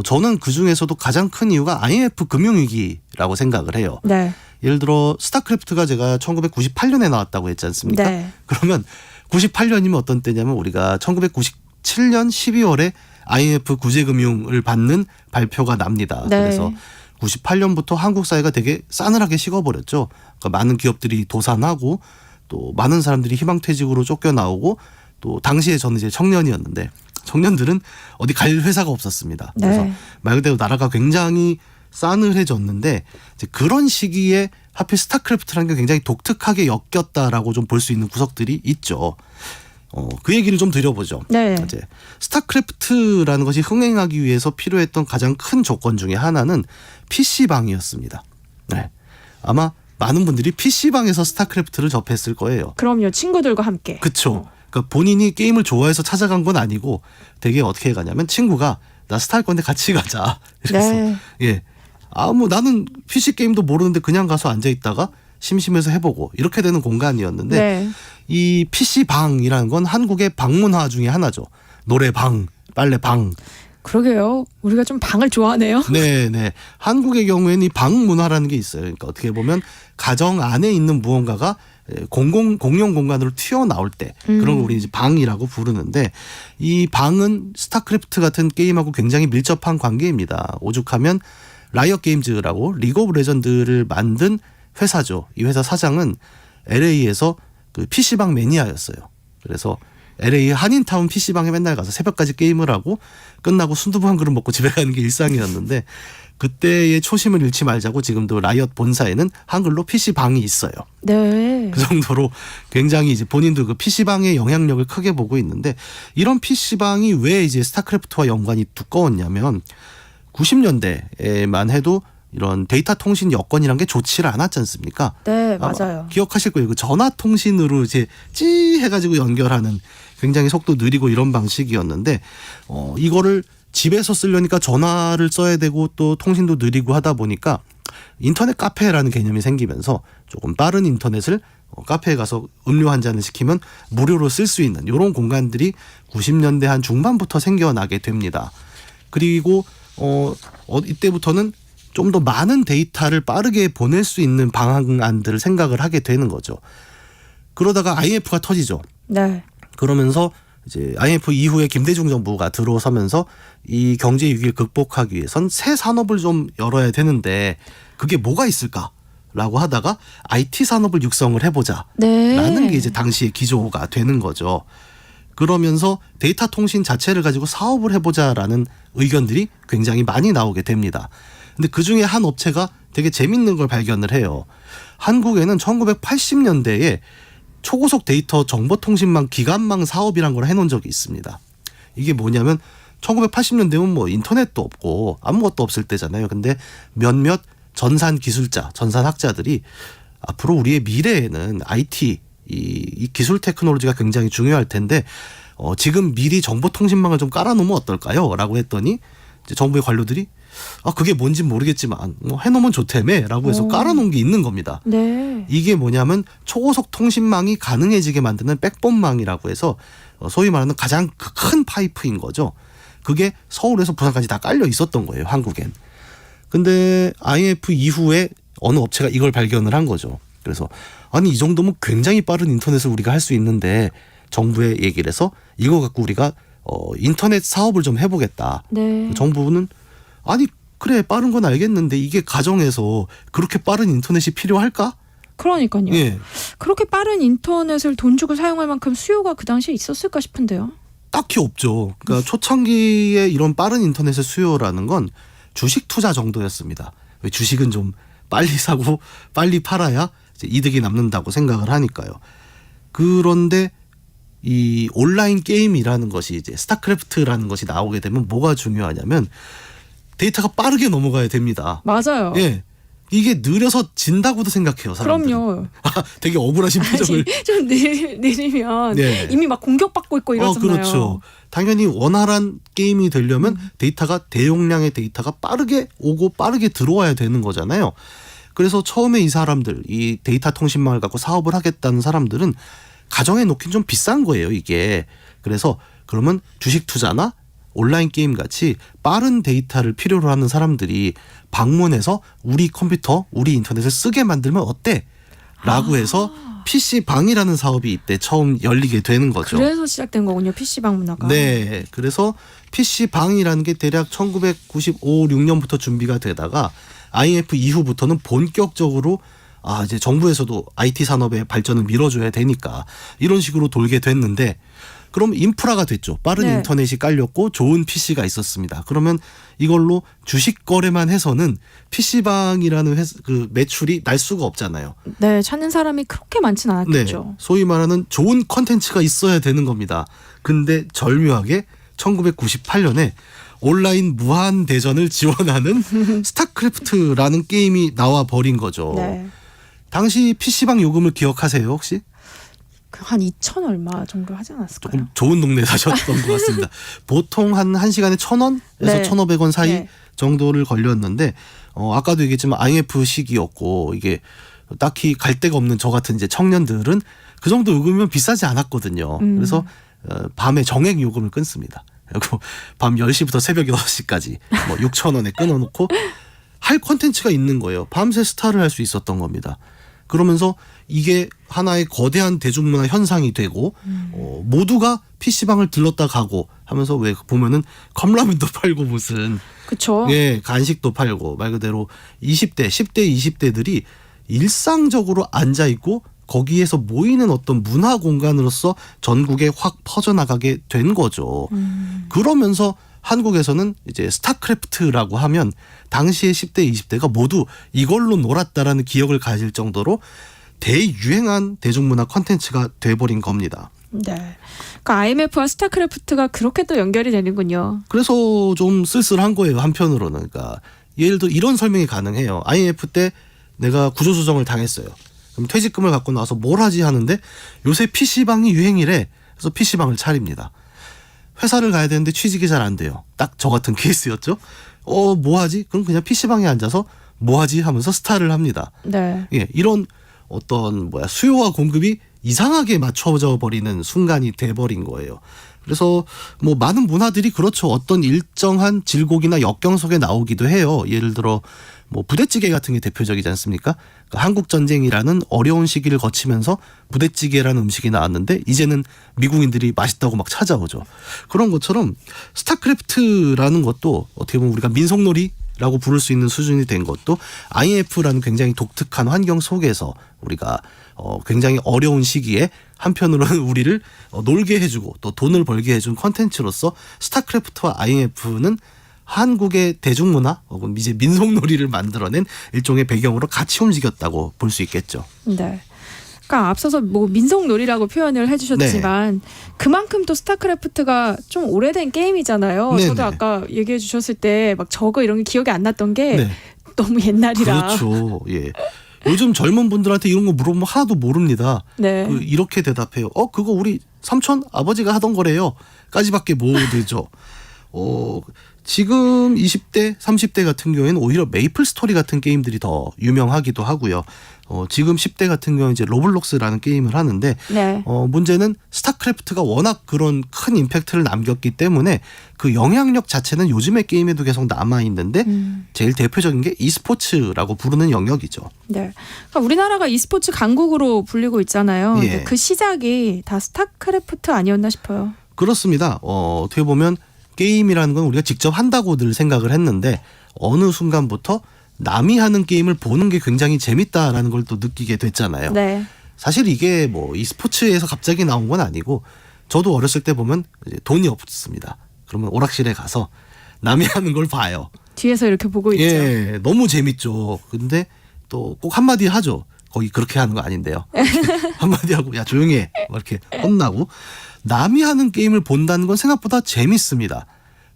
저는 그 중에서도 가장 큰 이유가 IMF 금융위기라고 생각을 해요. 네. 예를 들어 스타크래프트가 제가 1998년에 나왔다고 했지 않습니까? 네. 그러면 98년이면 어떤 때냐면 우리가 1997년 12월에 IMF 구제금융을 받는 발표가 납니다. 네. 그래서 98년부터 한국 사회가 되게 싸늘하게 식어버렸죠. 그러니까 많은 기업들이 도산하고 또 많은 사람들이 희망퇴직으로 쫓겨나오고 또 당시에 저는 이제 청년이었는데 청년들은 어디 갈 회사가 없었습니다. 그래서 네. 말 그대로 나라가 굉장히 싸늘해졌는데 이제 그런 시기에 하필 스타크래프트라는 게 굉장히 독특하게 엮였다라고 좀 볼 수 있는 구석들이 있죠. 그 얘기를 좀 드려보죠. 네. 이제 스타크래프트라는 것이 흥행하기 위해서 필요했던 가장 큰 조건 중에 하나는 PC방이었습니다. 네. 아마 많은 분들이 PC방에서 스타크래프트를 접했을 거예요. 그럼요. 친구들과 함께. 그렇죠. 그러니까 본인이 게임을 좋아해서 찾아간 건 아니고 되게 어떻게 가냐면 친구가 나 스타 할 건데 같이 가자. 그래서 네. 예. 뭐 나는 PC 게임도 모르는데 그냥 가서 앉아 있다가 심심해서 해보고 이렇게 되는 공간이었는데 네. 이 PC방이라는 건 한국의 방문화 중에 하나죠. 노래방, 빨래방. 그러게요. 우리가 좀 방을 좋아하네요. 네. 한국의 경우에는 이 방 문화라는 게 있어요. 그러니까 어떻게 보면 가정 안에 있는 무언가가 공용 공간으로 튀어나올 때 그런 걸 우리 이제 방이라고 부르는데 이 방은 스타크래프트 같은 게임하고 굉장히 밀접한 관계입니다. 오죽하면 라이엇 게임즈라고 리그 오브 레전드를 만든 회사죠. 이 회사 사장은 LA에서 그 PC방 매니아였어요. 그래서 LA 한인타운 PC방에 맨날 가서 새벽까지 게임을 하고 끝나고 순두부 한 그릇 먹고 집에 가는 게 일상이었는데 그때의 초심을 잃지 말자고 지금도 라이엇 본사에는 한글로 PC방이 있어요. 네. 그 정도로 굉장히 이제 본인도 그 PC방의 영향력을 크게 보고 있는데 이런 PC방이 왜 이제 스타크래프트와 연관이 두꺼웠냐면 90년대에만 해도 이런 데이터 통신 여건이란 게 좋지를 않았지 않습니까? 네, 맞아요. 기억하실 거예요. 그 전화 통신으로 이제 찌 해가지고 연결하는 굉장히 속도 느리고 이런 방식이었는데 이거를 집에서 쓰려니까 전화를 써야 되고 또 통신도 느리고 하다 보니까 인터넷 카페라는 개념이 생기면서 조금 빠른 인터넷을 카페에 가서 음료 한 잔을 시키면 무료로 쓸 수 있는 이런 공간들이 90년대 한 중반부터 생겨나게 됩니다. 그리고 이때부터는 좀 더 많은 데이터를 빠르게 보낼 수 있는 방안들을 생각을 하게 되는 거죠. 그러다가 IMF가 터지죠. 네. 그러면서 이제 IMF 이후에 김대중 정부가 들어서면서 이 경제 위기를 극복하기 위해선 새 산업을 좀 열어야 되는데 그게 뭐가 있을까라고 하다가 IT 산업을 육성을 해보자. 네. 라는 게 이제 당시의 기조가 되는 거죠. 그러면서 데이터 통신 자체를 가지고 사업을 해보자라는 의견들이 굉장히 많이 나오게 됩니다. 근데 그 중에 한 업체가 되게 재밌는 걸 발견을 해요. 한국에는 1980년대에 초고속 데이터 정보통신망 기관망 사업이란 걸 해놓은 적이 있습니다. 이게 뭐냐면 1980년대면 뭐 인터넷도 없고 아무것도 없을 때잖아요. 근데 몇몇 전산 기술자, 전산 학자들이 앞으로 우리의 미래에는 IT, 이 기술 테크놀로지가 굉장히 중요할 텐데 지금 미리 정보통신망을 좀 깔아놓으면 어떨까요? 라고 했더니 이제 정부의 관료들이 그게 뭔지 모르겠지만 해놓으면 좋다며 라고 해서 깔아놓은 게 있는 겁니다. 네. 이게 뭐냐면 초고속 통신망이 가능해지게 만드는 백본망이라고 해서 소위 말하는 가장 큰 파이프인 거죠. 그게 서울에서 부산까지 다 깔려 있었던 거예요, 한국엔. 근데 IMF 이후에 어느 업체가 이걸 발견을 한 거죠. 그래서 아니 이 정도면 굉장히 빠른 인터넷을 우리가 할 수 있는데 정부에 얘기를 해서 이거 갖고 우리가 인터넷 사업을 좀 해보겠다. 네. 정부는 아니 그래 빠른 건 알겠는데 이게 가정에서 그렇게 빠른 인터넷이 필요할까? 그러니까요. 예. 그렇게 빠른 인터넷을 돈 주고 사용할 만큼 수요가 그 당시에 있었을까 싶은데요. 딱히 없죠. 그러니까 초창기에 이런 빠른 인터넷의 수요라는 건 주식 투자 정도였습니다. 왜 주식은 좀 빨리 사고 빨리 팔아야 이제 이득이 남는다고 생각을 하니까요. 그런데 이 온라인 게임이라는 것이 이제 스타크래프트라는 것이 나오게 되면 뭐가 중요하냐면 데이터가 빠르게 넘어가야 됩니다. 맞아요. 예. 이게 느려서 진다고도 생각해요, 사람들은. 그럼요. 되게 억울하신 표정을. 좀 느리면 네. 이미 막 공격받고 있고 이러잖아요. 그렇죠. 당연히 원활한 게임이 되려면 데이터가 대용량의 데이터가 빠르게 오고 빠르게 들어와야 되는 거잖아요. 그래서 처음에 이 사람들, 이 데이터 통신망을 갖고 사업을 하겠다는 사람들은 가정에 놓긴 좀 비싼 거예요, 이게. 그래서 그러면 주식 투자나 온라인 게임 같이 빠른 데이터를 필요로 하는 사람들이 방문해서 우리 컴퓨터, 우리 인터넷을 쓰게 만들면 어때? 라고 해서 PC방이라는 사업이 이때 처음 열리게 되는 거죠. 그래서 시작된 거군요, PC방 문화가. 네. 그래서 PC방이라는 게 대략 1995, 6년부터 준비가 되다가 IMF 이후부터는 본격적으로 이제 정부에서도 IT 산업의 발전을 밀어줘야 되니까 이런 식으로 돌게 됐는데 그럼 인프라가 됐죠. 빠른 네. 인터넷이 깔렸고 좋은 PC가 있었습니다. 그러면 이걸로 주식 거래만 해서는 PC방이라는 그 매출이 날 수가 없잖아요. 네, 찾는 사람이 그렇게 많진 않았겠죠. 네, 소위 말하는 좋은 컨텐츠가 있어야 되는 겁니다. 근데 절묘하게 1998년에 온라인 무한 대전을 지원하는 스타크래프트라는 게임이 나와 버린 거죠. 네. 당시 PC방 요금을 기억하세요, 혹시? 한 2천 얼마 정도 하지 않았을까요? 조금 좋은 동네 사셨던 것 같습니다. 보통 한 1시간에 1,000원에서 네. 1,500원 사이 네. 정도를 걸렸는데 아까도 얘기했지만 IMF 시기였고 이게 딱히 갈 데가 없는 저 같은 이제 청년들은 그 정도 요금이면 비싸지 않았거든요. 그래서 밤에 정액 요금을 끊습니다. 그리고 밤 10시부터 새벽 6시까지 6,000원에 끊어놓고 할 콘텐츠가 있는 거예요. 밤새 스타를 할 수 있었던 겁니다. 그러면서 이게 하나의 거대한 대중문화 현상이 되고 모두가 PC방을 들렀다 가고 하면서 왜 보면은 컵라면도 팔고 무슨 그렇죠. 예, 간식도 팔고 말 그대로 20대, 10대, 20대들이 일상적으로 앉아 있고 거기에서 모이는 어떤 문화 공간으로서 전국에 확 퍼져나가게 된 거죠. 그러면서 한국에서는 이제 스타크래프트라고 하면 당시의 10대, 20대가 모두 이걸로 놀았다라는 기억을 가질 정도로 대유행한 대중문화 콘텐츠가 돼버린 겁니다. 네. 그러니까 IMF와 스타크래프트가 그렇게 또 연결이 되는군요. 그래서 좀 쓸쓸한 거예요, 한편으로는. 그러니까 예를 들어 이런 설명이 가능해요. IMF 때 내가 구조조정을 당했어요. 그럼 퇴직금을 갖고 나와서 뭘 하지 하는데 요새 PC방이 유행이래. 그래서 PC방을 차립니다. 회사를 가야 되는데 취직이 잘 안 돼요. 딱 저 같은 케이스였죠. 뭐 하지? 그럼 그냥 PC방에 앉아서 뭐 하지 하면서 스타를 합니다. 네. 예, 이런 어떤 수요와 공급이 이상하게 맞춰져 버리는 순간이 돼버린 거예요. 그래서 뭐 많은 문화들이 그렇죠. 어떤 일정한 질곡이나 역경 속에 나오기도 해요. 예를 들어 뭐 부대찌개 같은 게 대표적이지 않습니까? 그러니까 한국 전쟁이라는 어려운 시기를 거치면서 부대찌개라는 음식이 나왔는데 이제는 미국인들이 맛있다고 막 찾아오죠. 그런 것처럼 스타크래프트라는 것도 어떻게 보면 우리가 민속놀이라고 부를 수 있는 수준이 된 것도 IMF라는 굉장히 독특한 환경 속에서 우리가 굉장히 어려운 시기에 한편으로는 우리를 놀게 해주고 또 돈을 벌게 해준 콘텐츠로서 스타크래프트와 IMF는 한국의 대중문화 혹은 이제 민속놀이를 만들어낸 일종의 배경으로 같이 움직였다고 볼 수 있겠죠. 네. 그러니까 앞서서 뭐 민속놀이라고 표현을 해주셨지만 그만큼 또 스타크래프트가 좀 오래된 게임이잖아요. 네네. 저도 아까 얘기해 주셨을 때 막 저거 이런 게 기억이 안 났던 게 네. 너무 옛날이라. 그렇죠. 예. 요즘 젊은 분들한테 이런 거 물어보면 하나도 모릅니다. 네. 이렇게 대답해요. 그거 우리 삼촌 아버지가 하던 거래요. 까지밖에 모르죠. 지금 20대, 30대 같은 경우에는 오히려 메이플 스토리 같은 게임들이 더 유명하기도 하고요. 지금 10대 같은 경우는 이제 로블록스라는 게임을 하는데 네. 문제는 스타크래프트가 워낙 그런 큰 임팩트를 남겼기 때문에 그 영향력 자체는 요즘의 게임에도 계속 남아 있는데 제일 대표적인 게 e스포츠라고 부르는 영역이죠. 네. 그러니까 우리나라가 e스포츠 강국으로 불리고 있잖아요. 예. 근데 그 시작이 다 스타크래프트 아니었나 싶어요. 그렇습니다. 어떻게 보면 게임이라는 건 우리가 직접 한다고 늘 생각을 했는데 어느 순간부터 남이 하는 게임을 보는 게 굉장히 재밌다라는 걸 또 느끼게 됐잖아요. 네. 사실 이게 뭐 e스포츠에서 갑자기 나온 건 아니고 저도 어렸을 때 보면 이제 돈이 없습니다. 그러면 오락실에 가서 남이 하는 걸 봐요. 뒤에서 이렇게 보고 있죠. 예, 너무 재밌죠. 근데 또 꼭 한마디 하죠. 거기 그렇게 하는 거 아닌데요. 한마디 하고 야 조용히 해. 이렇게 혼나고 남이 하는 게임을 본다는 건 생각보다 재밌습니다.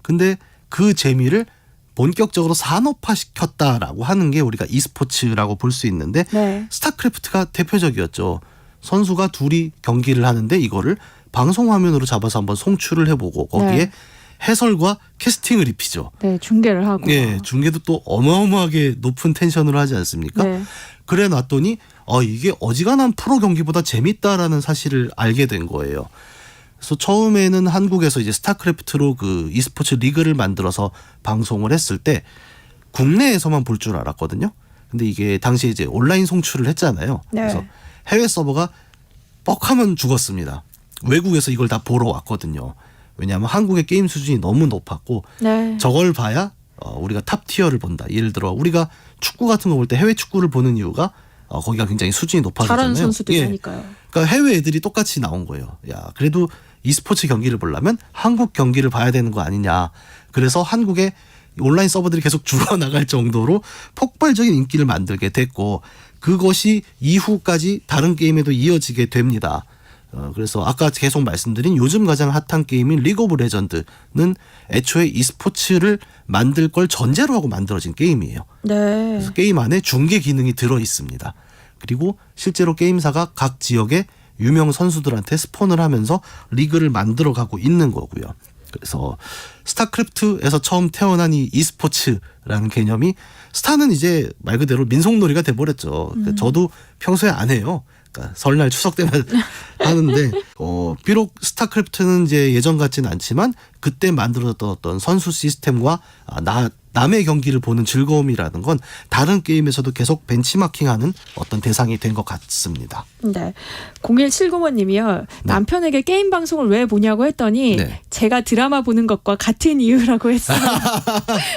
근데 그 재미를 본격적으로 산업화시켰다라고 하는 게 우리가 e스포츠라고 볼 수 있는데 네. 스타크래프트가 대표적이었죠. 선수가 둘이 경기를 하는데 이거를 방송 화면으로 잡아서 한번 송출을 해보고 거기에 네. 해설과 캐스팅을 입히죠. 네, 중계를 하고. 예, 중계도 또 어마어마하게 높은 텐션으로 하지 않습니까? 네. 그래 놨더니 이게 어지간한 프로 경기보다 재밌다라는 사실을 알게 된 거예요. 그래서 처음에는 한국에서 이제 스타크래프트로 그 e스포츠 리그를 만들어서 방송을 했을 때 국내에서만 볼 줄 알았거든요. 근데 이게 당시에 이제 온라인 송출을 했잖아요. 네. 그래서 해외 서버가 뻑하면 죽었습니다. 외국에서 이걸 다 보러 왔거든요. 왜냐하면 한국의 게임 수준이 너무 높았고 네. 저걸 봐야 우리가 탑 티어를 본다. 예를 들어 우리가 축구 같은 거 볼 때 해외 축구를 보는 이유가 거기가 굉장히 수준이 높아졌잖아요. 잘하는 선수도 예. 있으니까요. 그러니까 해외 애들이 똑같이 나온 거예요. 야, 그래도 e스포츠 경기를 보려면 한국 경기를 봐야 되는 거 아니냐. 그래서 한국의 온라인 서버들이 계속 죽어나갈 정도로 폭발적인 인기를 만들게 됐고 그것이 이후까지 다른 게임에도 이어지게 됩니다. 그래서 아까 계속 말씀드린 요즘 가장 핫한 게임인 리그 오브 레전드는 애초에 e스포츠를 만들 걸 전제로 하고 만들어진 게임이에요. 네. 그래서 게임 안에 중계 기능이 들어 있습니다. 그리고 실제로 게임사가 각 지역의 유명 선수들한테 스폰을 하면서 리그를 만들어가고 있는 거고요. 그래서 스타크래프트에서 처음 태어난 이 e스포츠라는 개념이 스타는 이제 말 그대로 민속놀이가 돼버렸죠. 그러니까 저도 평소에 안 해요. 그러니까 설날 추석 때만 하는데 비록 스타크래프트는 이제 예전 같지는 않지만 그때 만들어졌던 어떤 선수 시스템과 남의 경기를 보는 즐거움이라는 건 다른 게임에서도 계속 벤치마킹하는 어떤 대상이 된 것 같습니다. 네. 0170번님이요. 남편에게 게임 방송을 왜 보냐고 했더니 네. 제가 드라마 보는 것과 같은 이유라고 했어요.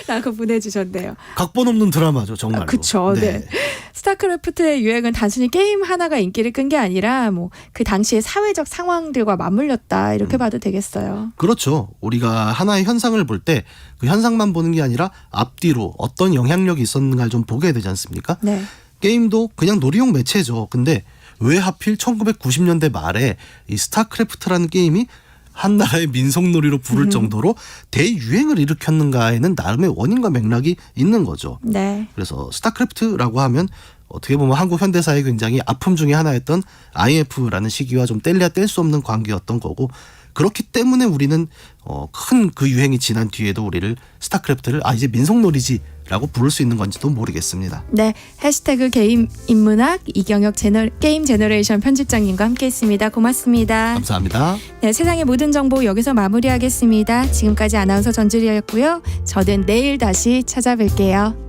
라고 보내주셨네요. 각본 없는 드라마죠, 정말로. 그렇죠. 네. 스타크래프트의 유행은 단순히 게임 하나가 인기를 끈 게 아니라 뭐 그 당시의 사회적 상황들과 맞물렸다 이렇게 봐도 되겠어요. 그렇죠. 우리가 하나의 현상을 볼 때 그 현상만 보는 게 아니라 앞뒤로 어떤 영향력이 있었는가를 좀 보게 되지 않습니까? 네. 게임도 그냥 놀이용 매체죠. 근데 왜 하필 1990년대 말에 이 스타크래프트라는 게임이 한 나라의 민속놀이로 부를 정도로 대유행을 일으켰는가에는 나름의 원인과 맥락이 있는 거죠. 네. 그래서 스타크래프트라고 하면 어떻게 보면 한국 현대사의 굉장히 아픔 중에 하나였던 IMF라는 시기와 좀 뗄래야 뗄 수 없는 관계였던 거고 그렇기 때문에 우리는 큰 그 유행이 지난 뒤에도 우리를 스타크래프트를 이제 민속놀이지라고 부를 수 있는 건지도 모르겠습니다. 네. 해시태그 게임 인문학 이경혁 게임 제너레이션 편집장님과 함께했습니다. 고맙습니다. 감사합니다. 네, 세상의 모든 정보 여기서 마무리하겠습니다. 지금까지 아나운서 전주리였고요. 저는 내일 다시 찾아뵐게요.